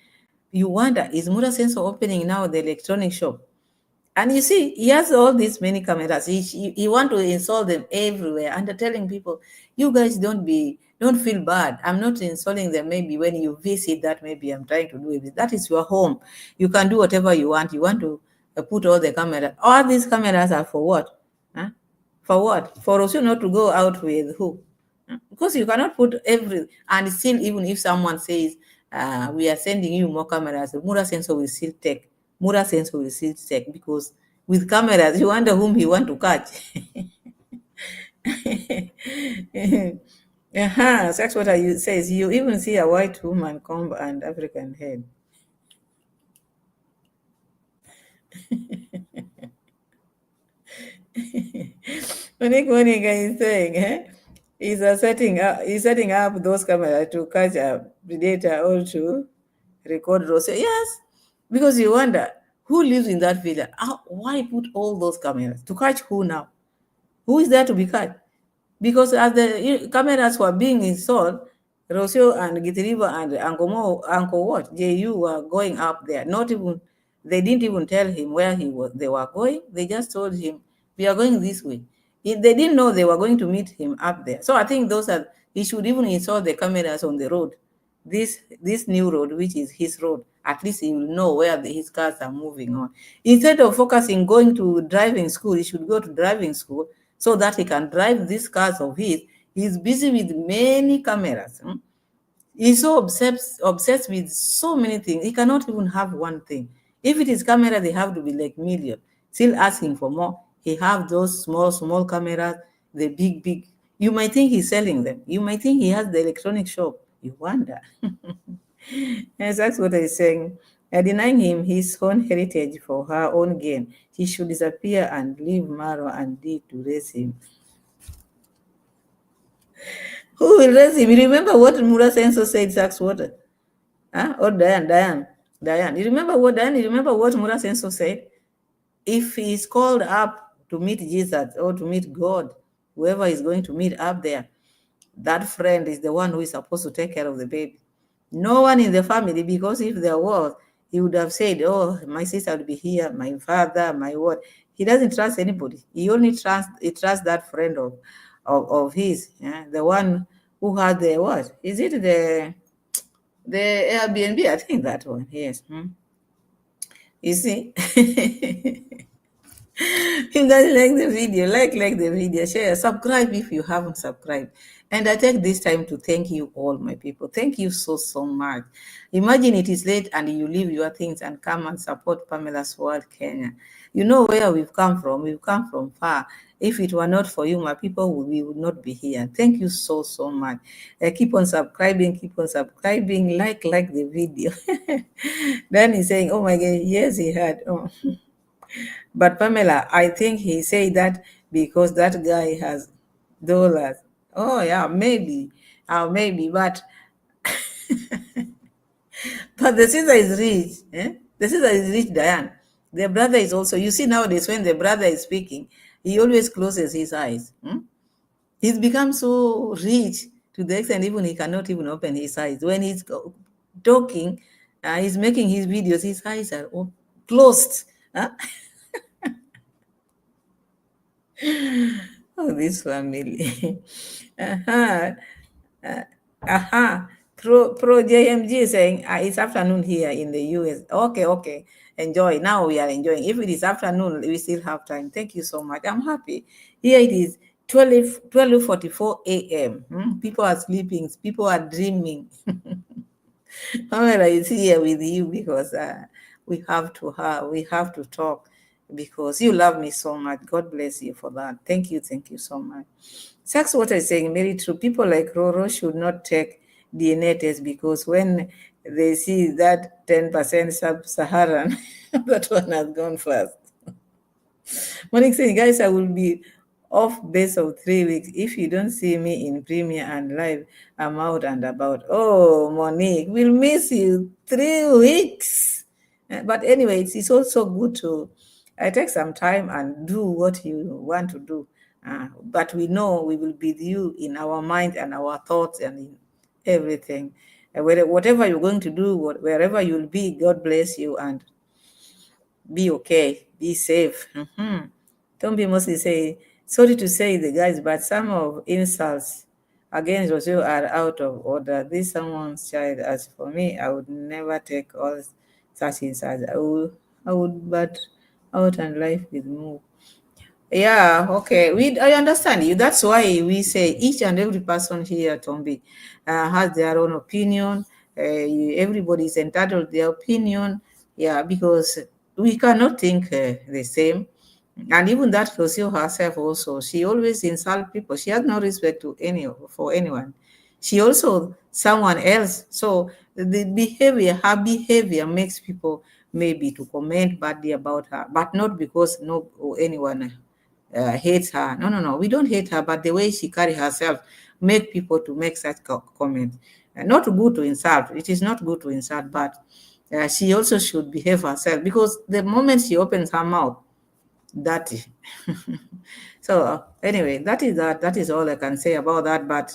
You wonder, is Murason opening now the electronic shop? And you see, he has all these many cameras. He want to install them everywhere, and telling people, you guys don't feel bad. I'm not installing them. Maybe when you visit that, maybe I'm trying to do it. That is your home. You can do whatever you want. You want to put all the cameras. All these cameras are for what? Huh? For what? For Rocio not to go out with who? Because you cannot put every, and still, even if someone says, we are sending you more cameras, Murason will still take. Murason will still take, because with cameras, you wonder whom he want to catch. That's what I says. You even see a white woman comb and African head. Monica is saying, he's setting up those cameras to catch a predator or to record Rocio. Yes, because you wonder who lives in that villa. Why put all those cameras to catch who now? Who is there to be caught? Because as the cameras were being installed, Rocio and Gitiriba and Uncle what? JU were going up there. They didn't even tell him where they were going. They just told him, we are going this way. They didn't know they were going to meet him up there. So I think he should even install the cameras on the road. This new road, which is his road, at least he will know where his cars are moving on. Instead of focusing going to driving school, he should go to driving school so that he can drive these cars of his. He's busy with many cameras. He's so obsessed with so many things. He cannot even have one thing. If it is camera, they have to be like million. Still asking for more. He have those small cameras, the big. You might think he's selling them. You might think he has the electronic shop. You wonder. Yes, that's what I'm saying. Denying him his own heritage for her own gain. He should disappear and leave Maro and Dee to raise him. Who will raise him? You remember what Murason said, Saxwater? Or Diane. You remember what Murason said? If he is called up to meet Jesus or to meet God, whoever is going to meet up there, that friend is the one who is supposed to take care of the baby. No one in the family, because if there was, he would have said, oh, my sister will be here, my father, my what. He doesn't trust anybody. He only trusts that friend of his, the one who had the what? Is it the Airbnb? I think that one, yes. You see? If you guys like the video, like the video, share, subscribe if you haven't subscribed. And I take this time to thank you all, my people. Thank you so much. Imagine it is late and you leave your things and come and support Pamela's World Kenya. You know where we've come from. We've come from far. If it were not for you, my people, we would not be here. Thank you so much. Keep on subscribing, like the video. Then he's saying, oh my God, yes, he had. Oh. But Pamela, I think he said that because that guy has dollars. Oh yeah, maybe, but but the sister is rich. The sister is rich, Diane. The brother is also. You see nowadays when the brother is speaking, he always closes his eyes. He's become so rich to the extent even he cannot even open his eyes when he's talking. He's making his videos. His eyes are closed. Oh, this family. Pro JMG saying it's afternoon here in the US. Okay. Enjoy. Now we are enjoying. If it is afternoon, we still have time. Thank you so much. I'm happy. Here it is 12:44 a.m. People are sleeping. People are dreaming. Pamela is here with you because we have to talk. Because you love me so much. God bless you for that. Thank you so much. That's what I'm saying, very true. People like Roro should not take DNA test because when they see that 10% sub-Saharan, that one has gone fast. Monique saying, guys, I will be off base of 3 weeks. If you don't see me in premiere and live, I'm out and about. Oh, Monique, we'll miss you 3 weeks. But anyway, it's also good to take some time and do what you want to do. But we know we will be with you in our mind and our thoughts and in everything. Whatever you're going to do, wherever you'll be, God bless you and be okay, be safe. Don't be mostly say, sorry to say the guys, but some of insults against Rocio are out of order. This someone's child. As for me, I would never take all such insults. I would but out and life with move. Yeah, okay. I understand you. That's why we say each and every person here, Tombi, has their own opinion. Everybody is entitled to their opinion. Yeah, because we cannot think the same. And even that Rocio herself also, she always insults people. She has no respect for anyone. She also someone else. So her behavior makes people maybe to comment badly about her, but not because no or anyone hates her. No, no, no. We don't hate her, but the way she carry herself make people to make such comments. Not good to insult. It is not good to insult, but she also should behave herself because the moment she opens her mouth, that is. So anyway, that is all I can say about that. But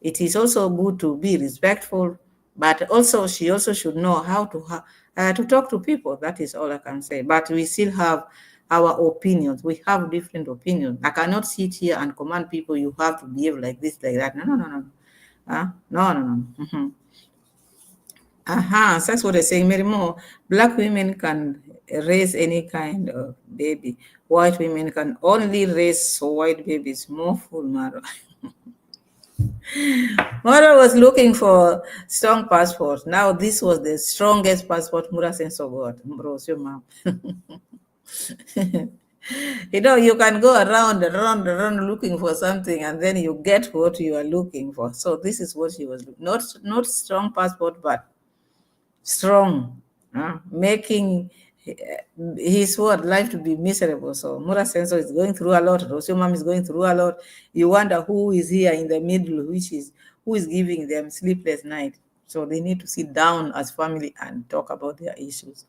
it is also good to be respectful, but also she also should know how to talk to people. That is all I can say. But we still have our opinions. We have different opinions. I cannot sit here and command people. You have to behave like this, like that. No, no, no, no. No, no, no. That's what I say. Mary Moore, black women can raise any kind of baby. White women can only raise white babies. More full Maro. Mara was looking for strong passport. Now this was the strongest passport Murason got. Rocio, ma'am. You can go around looking for something, and then you get what you are looking for. So this is what she was looking. Not strong passport, but strong, making his life to be miserable. So Mura Senso is going through a lot. Rocio Mom is going through a lot. You wonder who is here in the middle, who is giving them sleepless night. So they need to sit down as family and talk about their issues.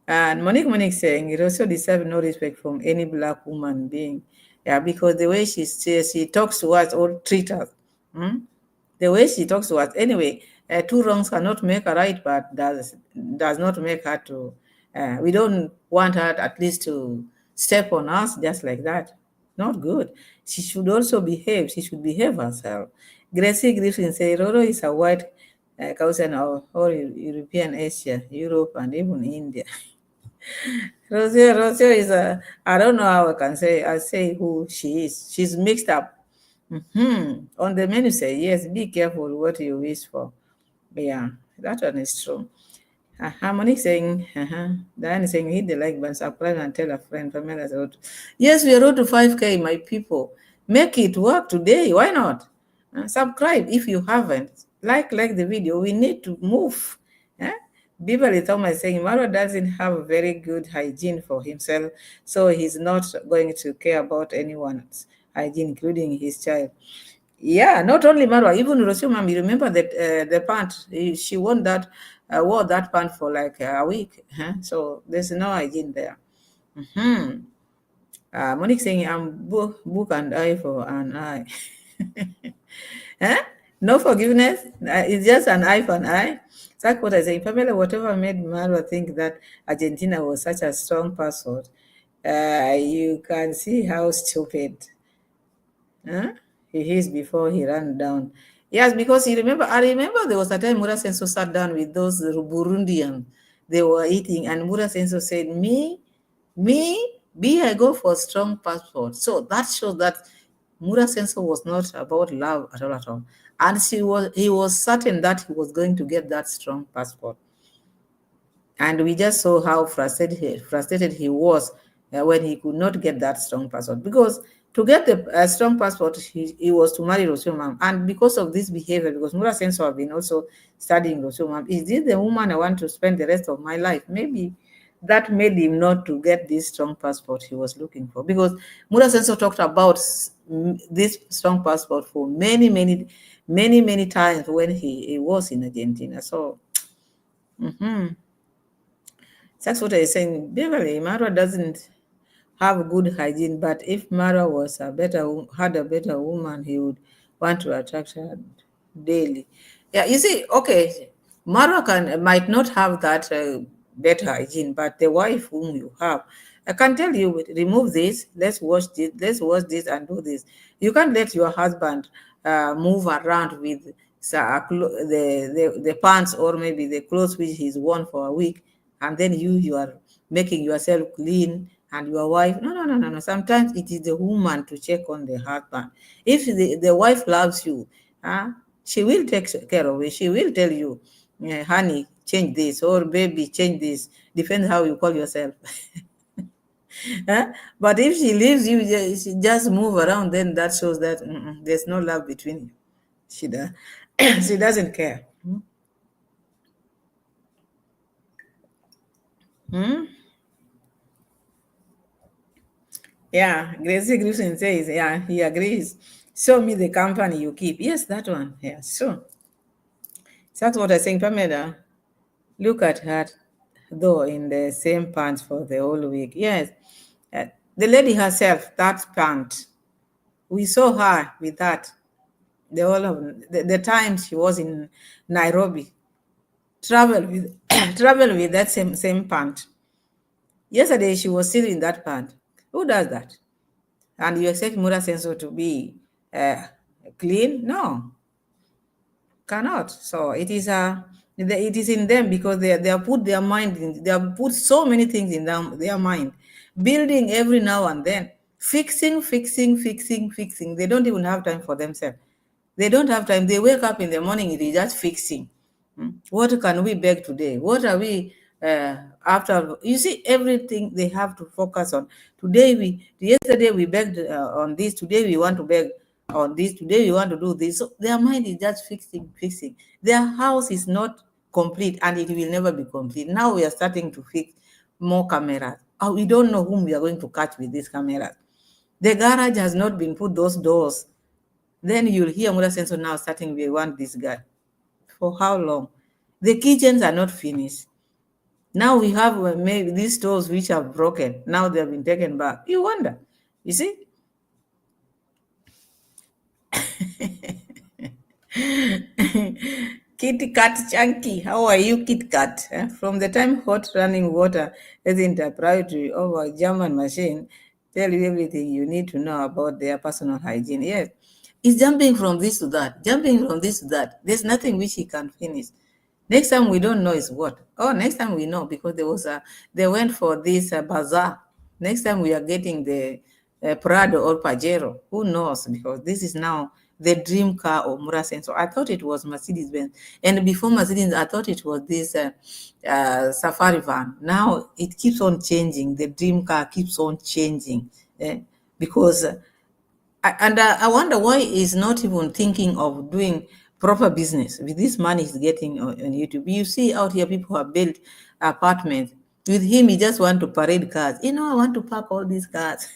And Monique saying it also deserves no respect from any black woman being. Yeah, because the way she says, she talks to us or treat us. The way she talks to us. Anyway, two wrongs cannot make a right, but does not make her to. We don't want her at least to step on us just like that. Not good. She should also behave. She should behave herself. Gracie Griffin say Roro is a white cousin of all European Asia, Europe, and even India. Rocio is I don't know how I can say. I say who she is. She's mixed up. On the menu say, yes, be careful what you wish for. Yeah, that one is true. Harmony saying, Diane is saying, hit the like button, subscribe and tell a friend. PAMELA'S road. Yes, we are road to 5K, my people. Make it work today. Why not? Subscribe if you haven't. Like the video. We need to move. Beverly Thomas is saying Maro doesn't have very good hygiene for himself, so he's not going to care about anyone's hygiene, including his child. Yeah, not only Marwa, even Rocio, ma'am, you remember that the pant, she wore that pant for like a week. So there's no hygiene there. Monique saying, I'm book and eye for an eye. No forgiveness. It's just an eye for an eye. That's what I say. Pamela, whatever made Marwa think that Argentina was such a strong password, you can see how stupid he is before he ran down. Yes, because I remember there was a time Mura Senso sat down with those Burundians. They were eating, and Mura Senso said, I go for strong passport. So that shows that Mura Senso was not about love at all. And he was certain that he was going to get that strong passport. And we just saw how frustrated he was when he could not get that strong passport. Because to get the strong passport, he was to marry Rocio Ma'am. And because of this behavior, because Mura Senso have been also studying Rocio Ma'am, is this the woman I want to spend the rest of my life? Maybe that made him not to get this strong passport he was looking for. Because Murason also talked about this strong passport for many times when he was in Argentina. So that's what I was saying. Beverly, Marwa doesn't have good hygiene, but if Marwa was had a better woman, he would want to attract her daily. Yeah, you see, okay, Marwa might not have that better hygiene, but the wife whom you have, I can tell you, remove this, let's wash this and do this. You can't let your husband move around with the pants or maybe the clothes which he's worn for a week, and then you are making yourself clean and your wife. No. Sometimes it is the woman to check on the husband. If the wife loves you, she will take care of it. She will tell you, honey, change this, or baby, change this. Depends how you call yourself. But if she leaves you, she just move around, then that shows that there's no love between you. She doesn't care. Yeah, Gracie Griffin says, yeah, he agrees. Show me the company you keep. Yes, that one. Yeah, sure. That's what I saying, Pamela. Look at her, though, in the same pants for the whole week. Yes, the lady herself, that pant, we saw her with that. The whole of the time she was in Nairobi, travel with travel with that same pant. Yesterday she was still in that pant. Who does that? And you expect Murason to be clean? No, cannot. So it is in them, because they have put their mind in, they have put so many things in their mind, building every now and then, fixing. They don't even have time for themselves. They don't have time. They wake up in the morning, they just fixing. What can we beg today? What are we after? You see, everything they have to focus on. Yesterday we begged on this. Today we want to beg on this. Today we want to do this. So their mind is just fixing. Their house is not complete, and it will never be complete. Now we are starting to fix more cameras. We don't know whom we are going to catch with these cameras. The garage has not been put those doors. Then you'll hear Murason now starting, we want this guy. For how long? The kitchens are not finished. Now we have maybe these stores which are broken. Now they have been taken back. You wonder. You see? Kit Kat Chunky, how are you, Kit Kat? From the time hot running water isn't a priority over a German machine, tell you everything you need to know about their personal hygiene. Yes, it's jumping from this to that, There's nothing which he can finish. Next time we don't know is what? Oh, next time we know, because they went for this bazaar. Next time we are getting the Prado or Pajero. Who knows? Because this is now the dream car of Murason. So I thought it was Mercedes-Benz. And before Mercedes, I thought it was this Safari van. Now it keeps on changing. The dream car keeps on changing. Because I wonder why he's not even thinking of doing proper business with this money he's getting on YouTube. You see out here, people have built apartments. With him, he just want to parade cars. I want to park all these cars.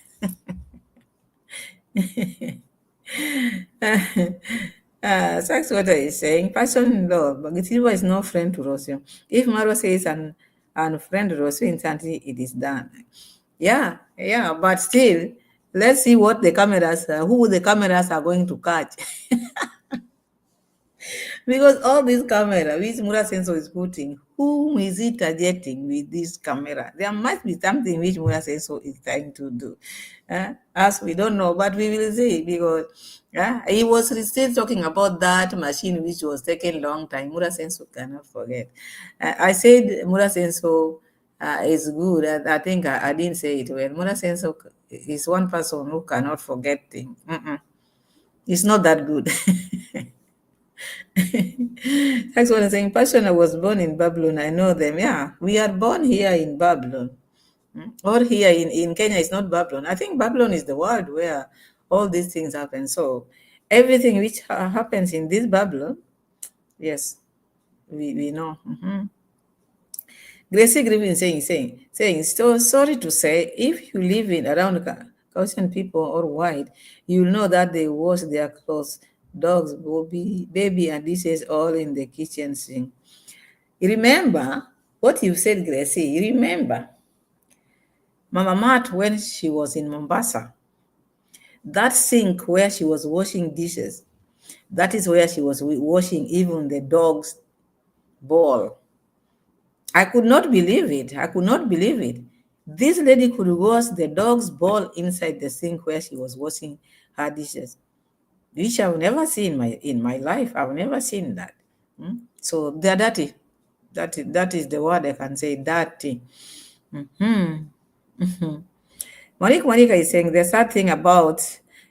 That's what I is saying. Passion in love. But Silva is no friend to Rocio. If Maro says and friend Rocio instantly, it is done. Yeah, but still, let's see what the cameras, who the cameras are going to catch. Because all these cameras, which Murason is putting, whom is it targeting with this camera? There must be something which Murason is trying to do. As we don't know, but we will see, because he was still talking about that machine which was taking long time. Murason cannot forget. I said Murason is good. I think I didn't say it well. Murason is one person who cannot forget things. It's not that good. That's what I'm saying. Passion, I was born in Babylon. I know them. Yeah, we are born here in Babylon. Or here in Kenya is not Babylon. I think Babylon is the world where all these things happen. So everything which happens in this Babylon, yes, we know. Gracie Griffin saying, so sorry to say, if you live in around Caucasian people or white, you'll know that they wash their clothes, dogs, baby, and dishes all in the kitchen sink. You remember what you said, Gracie? You remember Mama Mat when she was in Mombasa? That sink where she was washing dishes, that is where she was washing even the dog's bowl. I could not believe it. I could not believe it. This lady could wash the dog's bowl inside the sink where she was washing her dishes, which I've never seen in my life. I've never seen that. So they're dirty. That is the word I can say, dirty. Monica is saying the sad thing about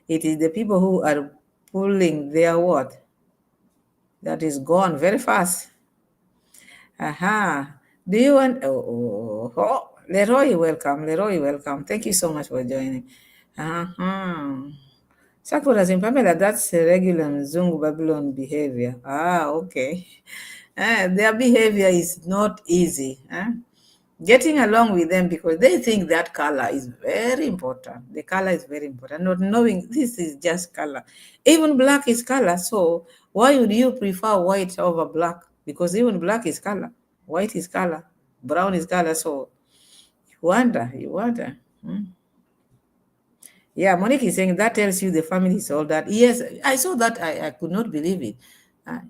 it is the people who are pulling their what? That is gone very fast. Aha. Do you want Leroy, welcome. Leroy, welcome. Thank you so much for joining. Sakura saying, Pamela, that's a regular Mzungu Babylon behavior. Okay. Their behavior is not easy. Getting along with them because they think that color is very important. The color is very important. Not knowing this is just color. Even black is color. So why would you prefer white over black? Because even black is color. White is color. Brown is color. So you wonder. Yeah, Monique is saying that tells you the family is all that. Yes, I saw that. I could not believe it.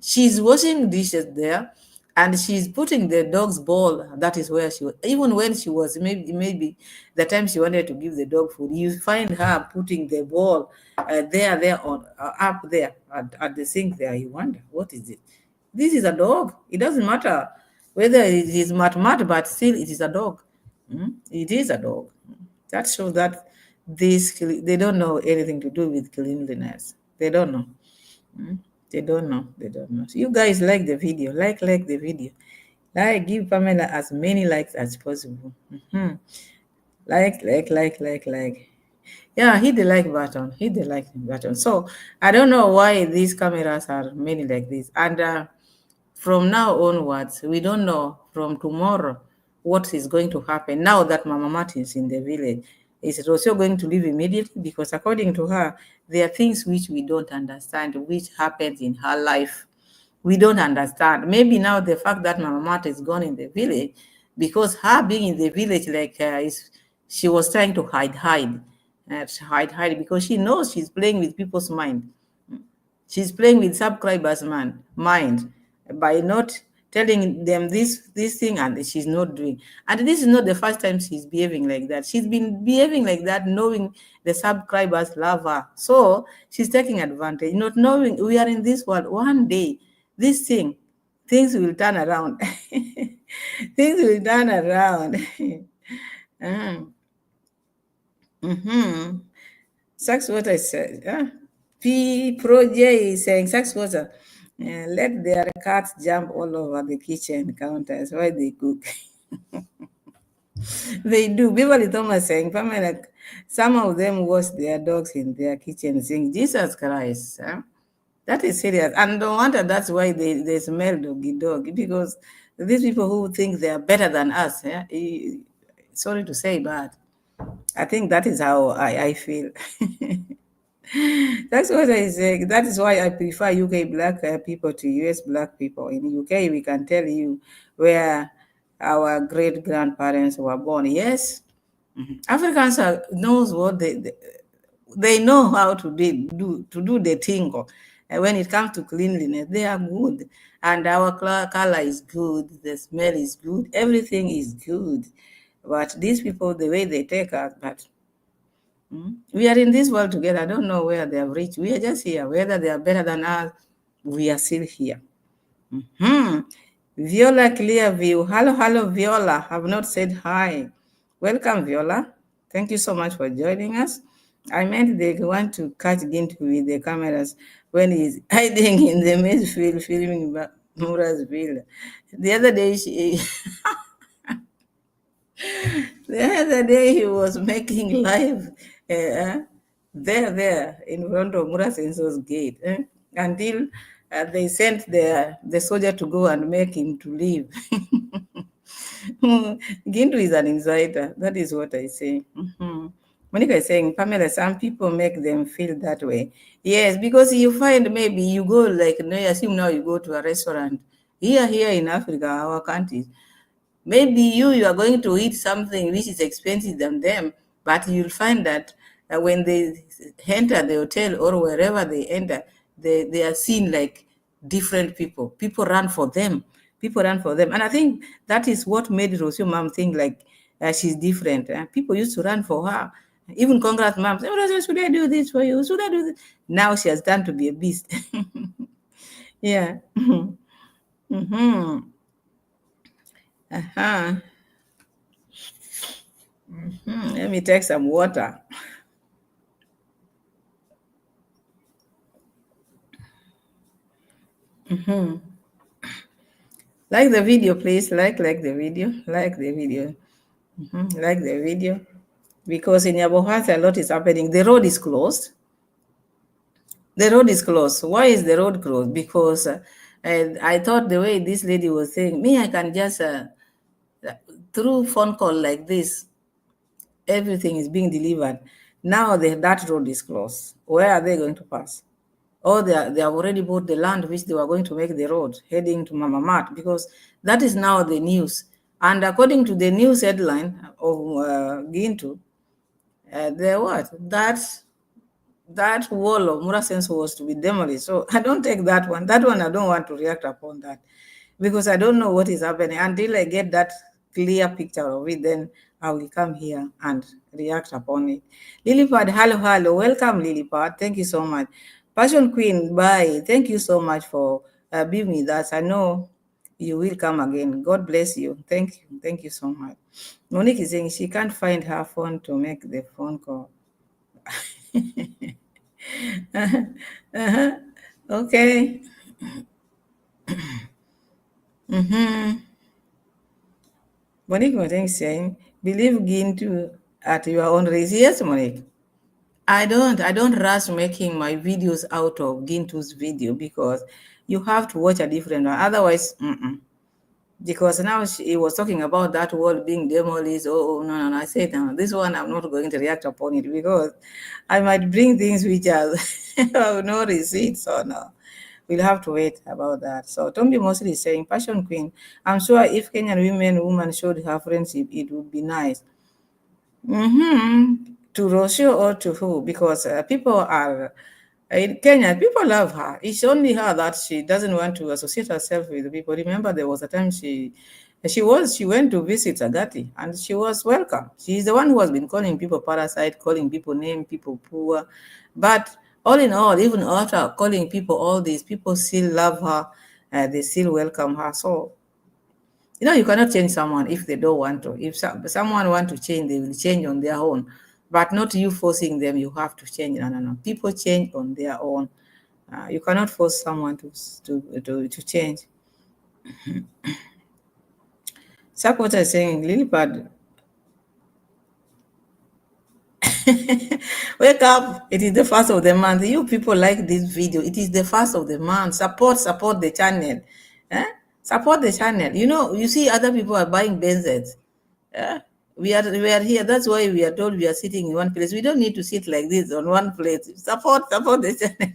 She's washing dishes there, and she's putting the dog's bowl. That is where she was. Even when she was maybe the time she wanted to give the dog food, you find her putting the bowl there on up there at the sink there. You wonder what is it? This is a dog. It doesn't matter whether it is mat, but still it is a dog. It is a dog. That shows that they don't know anything to do with cleanliness. They don't know. They don't know. So you guys like the video. Like the video. Give Pamela as many likes as possible. Like. Yeah, hit the like button. So I don't know why these cameras are many like this. And from now onwards, we don't know from tomorrow what is going to happen. Now that Mama Martin is in the village, is Rocio going to leave immediately? Because according to her, there are things which we don't understand, which happens in her life. We don't understand. Maybe now the fact that Mama Martin is gone in the village, because her being in the village, she was trying to hide, because she knows she's playing with people's mind. She's playing with subscribers' mind by not telling them this thing, and she's not doing. And this is not the first time she's behaving like that. She's been behaving like that, knowing the subscribers love her. So she's taking advantage, not knowing we are in this world. One day, things will turn around. Things will turn around. Sax water said, P Pro J is saying Sax water. Let their cats jump all over the kitchen counters while they cook. They do. Beverly Thomas saying, Pamela, some of them wash their dogs in their kitchen, saying, Jesus Christ. That is serious. And no wonder that's why they smell dog, because these people who think they are better than us, sorry to say, but I think that is how I feel. That's what I say. That is why I prefer UK black people to US black people. In UK, we can tell you where our great grandparents were born. Yes, Africans knows what they know how to do the thing. When it comes to cleanliness, they are good, and our color is good. The smell is good. Everything is good. But these people, the way they take us, but we are in this world together. I don't know where they have reached. We are just here. Whether they are better than us, we are still here. Viola Clearview. Hello, Viola. Have not said hi. Welcome, Viola. Thank you so much for joining us. I meant they want to catch Gint with the cameras when he's hiding in the maize field filming Murasville. The other day, he was making live there in front of Murason's gate until they sent the soldier to go and make him to leave. Gintu is an insider. That is what I say. Monica is saying, Pamela, some people make them feel that way. Yes, because you find maybe you go like, assume now you go to a restaurant. Here in Africa, our countries, maybe you are going to eat something which is expensive than them, but you'll find that when they enter the hotel or wherever they enter, they are seen like different people. People run for them. People run for them. And I think that is what made Rocio mom think like she's different. People used to run for her. Even congrats mom, say, oh, should I do this for you? Should I do this? Now she has turned to be a beast. Yeah. Mm-hmm. Uh-huh. Let me take some water. Like the video, please. Like the video. Like the video. Like the video. Because in Yabohata, a lot is happening. The road is closed. The road is closed. Why is the road closed? Because I thought the way this lady was saying, me, I can just, through phone call like this, everything is being delivered. Now that road is closed. Where are they going to pass? Or they have already bought the land which they were going to make the road heading to Mama Mat, because that is now the news. And according to the news headline of Gintu, there what? That wall of Murason was to be demolished. So I don't take that one. That one, I don't want to react upon that because I don't know what is happening. Until I get that clear picture of it, then I will come here and react upon it. Lilipad, hello. Welcome, Lilipad. Thank you so much. Passion Queen, bye. Thank you so much for being with us. I know you will come again. God bless you. Thank you. Thank you so much. Monique is saying she can't find her phone to make the phone call. Okay. Monique Moting saying, believe Gintu at your own risk. Yes, Monique. I don't rush making my videos out of Gintu's video because you have to watch a different one. Otherwise, because now he was talking about that wall being demolished. No. I said, no, this one I'm not going to react upon it because I might bring things which are have no receipts or no. We'll have to wait about that. So Tombi mostly is saying, Passion Queen, I'm sure if Kenyan woman showed her friendship, it would be nice. To Rocio or to who? Because people are in Kenya, people love her. It's only her that she doesn't want to associate herself with the people. Remember, there was a time she went to visit Agati and she was welcome. She's the one who has been calling people parasite, calling people name, people poor. But all in all, even after calling people all these, people still love her. They still welcome her. So you cannot change someone if they don't want to. If someone want to change, they will change on their own, but not you forcing them. You have to change. No. People change on their own. You cannot force someone to change. Supporter is saying, Lilipad, wake up. It is the first of the month. You people like this video. It is the first of the month. Support the channel. Support the channel. You see other people are buying Benzes. We are here. That's why we are told we are sitting in one place. We don't need to sit like this on one place. Support the channel.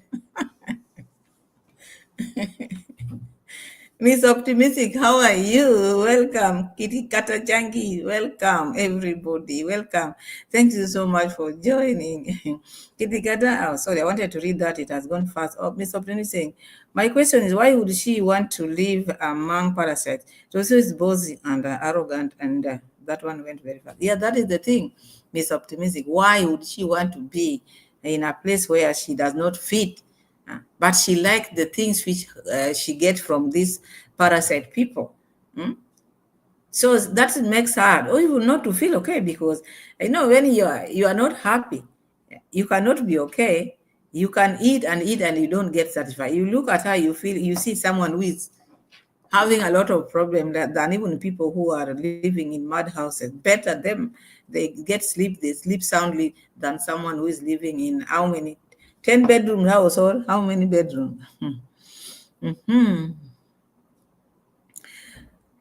Miss Optimistic, how are you? Welcome. Kitty Katachangi, welcome everybody. Welcome. Thank you so much for joining. Kitty Kata, sorry, I wanted to read that. It has gone fast. Miss Optimistic saying, my question is, why would she want to live among parasites? Rocio is bossy and arrogant, and that one went very fast. Yeah, that is the thing, Miss Optimistic. Why would she want to be in a place where she does not fit? But she liked the things which she gets from these parasite people. So that makes her, or even not to feel okay, because when you are not happy, you cannot be okay. You can eat and you don't get satisfied. You look at her, you see someone who is having a lot of problems than even people who are living in mud houses. Better them, they get sleep, they sleep soundly than someone who is living in how many 10-bedroom house or how many bedrooms?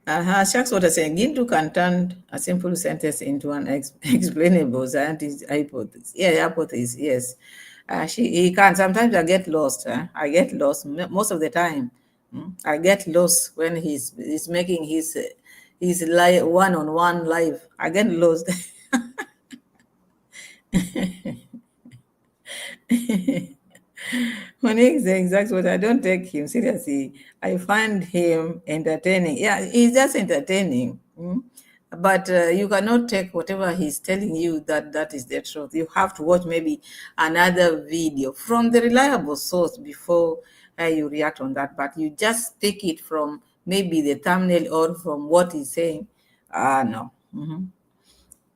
Shucks, what I say, Gintu can turn a simple sentence into an explainable scientific hypothesis. Yeah, hypothesis, yes. He can. Sometimes I get lost. I get lost most of the time. I get lost when he's making his live one-on-one live. I get lost. When he says that's what I don't take him seriously. I find him entertaining. Yeah, he's just entertaining. But you cannot take whatever he's telling you that is the truth. You have to watch maybe another video from the reliable source before you react on that. But you just take it from maybe the thumbnail or from what he's saying. No.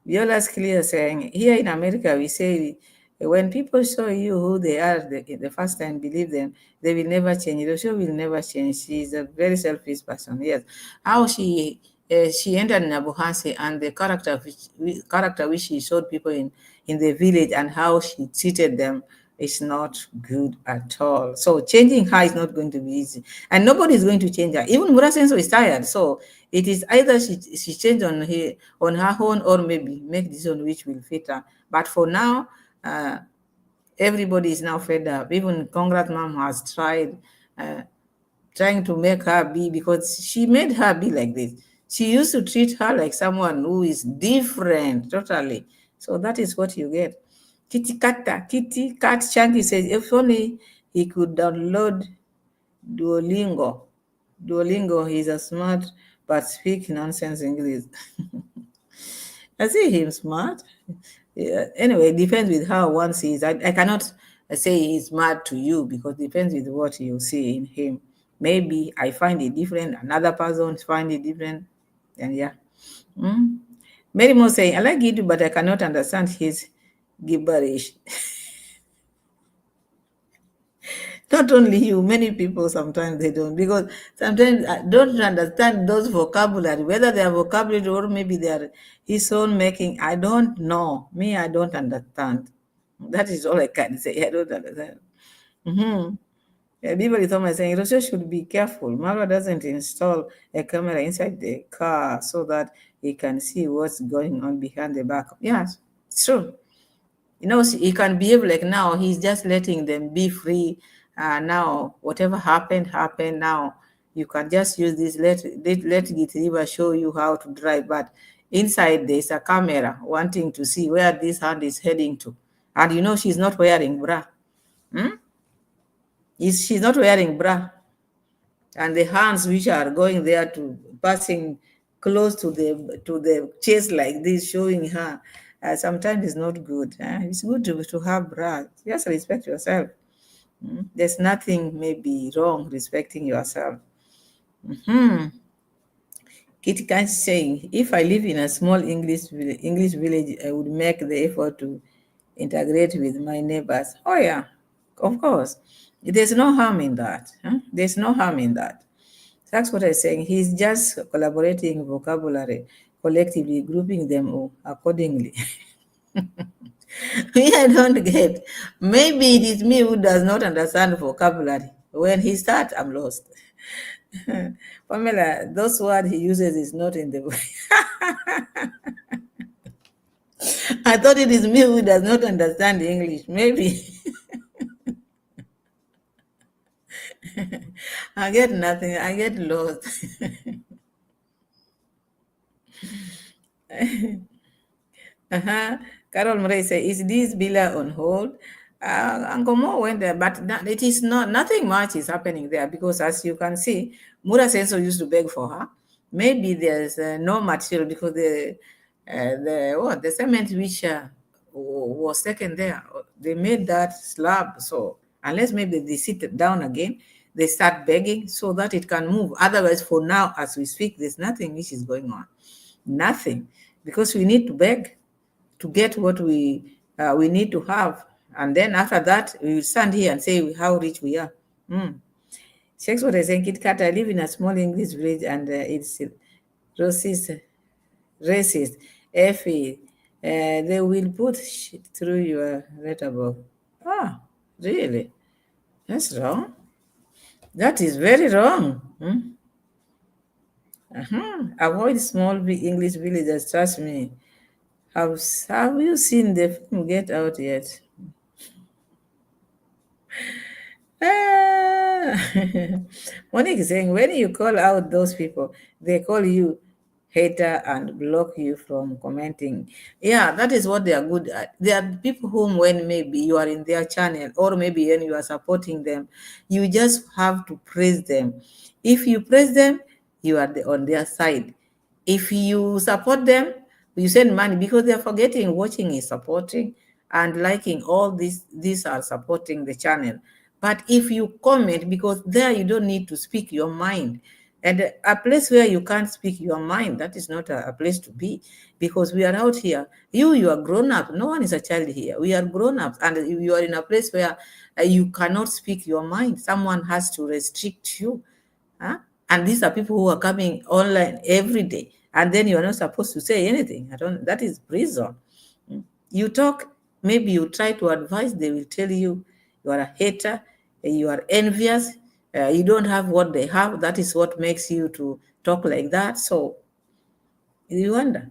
Viola's clear saying, here in America, we say when people show you who they are the first time, believe them, they will never change. Rocio will never change. She's a very selfish person. Yes. How she entered Nabuhasi and the character which she showed people in the village and how she treated them is not good at all. So changing her is not going to be easy. And nobody is going to change her. Even Murason is tired. So it is either she change on her own or maybe make decision which will fit her. But for now, everybody is now fed up. Even Congress mom has tried trying to make her be, because she made her be like this. She used to treat her like someone who is different totally. So that is what you get. Kitty Cat Chunky says, if only he could download Duolingo. Duolingo, he's a smart but speak nonsense English. I see him smart. Yeah. Anyway, it depends with how one sees. I cannot say he's smart to you because it depends with what you see in him. Maybe I find it different, another person find it different, and yeah. Mary Mo saying, I like it, but I cannot understand his gibberish. Not only you, many people sometimes they don't, because sometimes I don't understand those vocabulary, whether they are vocabulary or maybe they are his own making. I don't know. Me, I don't understand. That is all I can say. I don't understand. Yeah, people is always saying Rocio should be careful. Mara doesn't install a camera inside the car so that he can see what's going on behind the back. Yes, it's true. He can behave like now. He's just letting them be free. Now, whatever happened. Now, you can just use this. Let Gitriba show you how to drive. But inside, there's a camera wanting to see where this hand is heading to. And she's not wearing bra. She's not wearing bra. And the hands which are going there to passing close to the chest like this, showing her, sometimes it's not good. It's good to have bra. Just respect yourself. There's nothing maybe wrong respecting yourself. Kit Kat saying, if I live in a small English village, I would make the effort to integrate with my neighbors. Oh yeah, of course. There's no harm in that. There's no harm in that. That's what I'm saying. He's just collaborating vocabulary, collectively grouping them accordingly. Me, I don't get. Maybe it is me who does not understand vocabulary. When he starts, I'm lost. Pamela, those words he uses is not in the book. I thought it is me who does not understand English. Maybe. I get nothing. I get lost. Carol Murray says, is this Bila on hold? Uncle Mo went there, but it is not, nothing much is happening there because as you can see, Murason used to beg for her. Maybe there's no material because the cement which was taken there, they made that slab. So unless maybe they sit down again, they start begging so that it can move. Otherwise, for now, as we speak, there's nothing which is going on. Nothing. Because we need to beg to get what we need to have. And then after that, we will stand here and say how rich we are. Shakes what I say, Kit Kat, I live in a small English village and it's racist. Effie, they will put shit through your letterbox. Really? That's wrong. That is very wrong. Avoid small English villages, trust me. Have you seen the film Get Out yet? Ah. Monique is saying, when you call out those people, they call you hater and block you from commenting. Yeah, that is what they are good at. There are people whom, when maybe you are in their channel or maybe when you are supporting them, you just have to praise them. If you praise them, you are on their side. If you support them, you send money because they are forgetting watching is supporting and liking all these are supporting the channel. But if you comment, because there you don't need to speak your mind. And a place where you can't speak your mind, that is not a place to be, because we are out here. You are grown up. No one is a child here. We are grown up, and you are in a place where you cannot speak your mind. Someone has to restrict you. Huh? And these are people who are coming online every day, and then you are not supposed to say anything. That is prison. You talk, maybe you try to advise, they will tell you you are a hater, you are envious, you don't have what they have. That is what makes you to talk like that. So you wonder.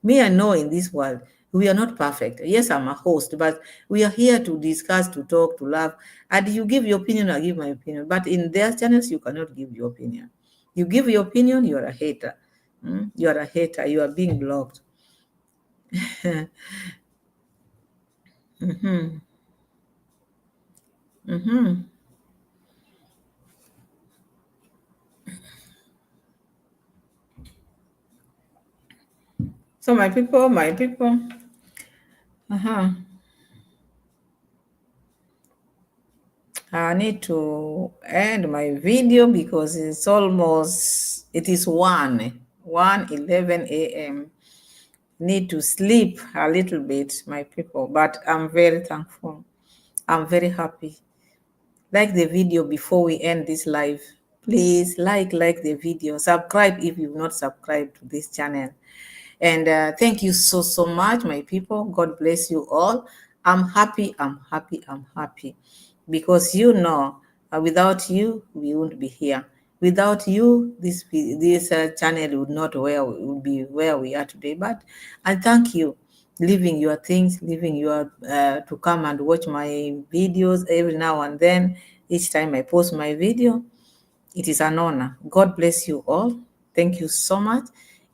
Me, I know in this world, we are not perfect. Yes, I'm a host, but we are here to discuss, to talk, to laugh. And you give your opinion, I give my opinion. But in their channels, you cannot give your opinion. You give your opinion, you are a hater. You are a hater. You are being blocked. So my people, I need to end my video because it is 11 a.m. Need to sleep a little bit, my people, but I'm very thankful. I'm very happy. Like the video before we end this live. Please like the video. Subscribe if you've not subscribed to this channel. And thank you so much, my people. God bless you all. I'm happy. Because without you, we won't be here. Without you, this channel would be where we are today. But I thank you, leaving your things, leaving your to come and watch my videos every now and then. Each time I post my video, it is an honor. God bless you all. Thank you so much.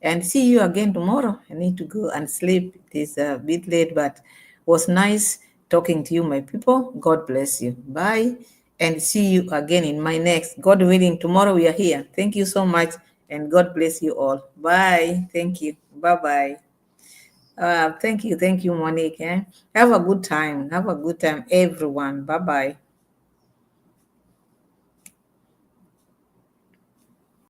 And see you again tomorrow. I need to go and sleep. It is a bit late, but was nice talking to you, my people. God bless you. Bye. And see you again in my next. God willing, tomorrow we are here. Thank you so much. And God bless you all. Bye. Thank you. Bye-bye. Thank you, Monique. Have a good time. Have a good time, everyone. Bye-bye.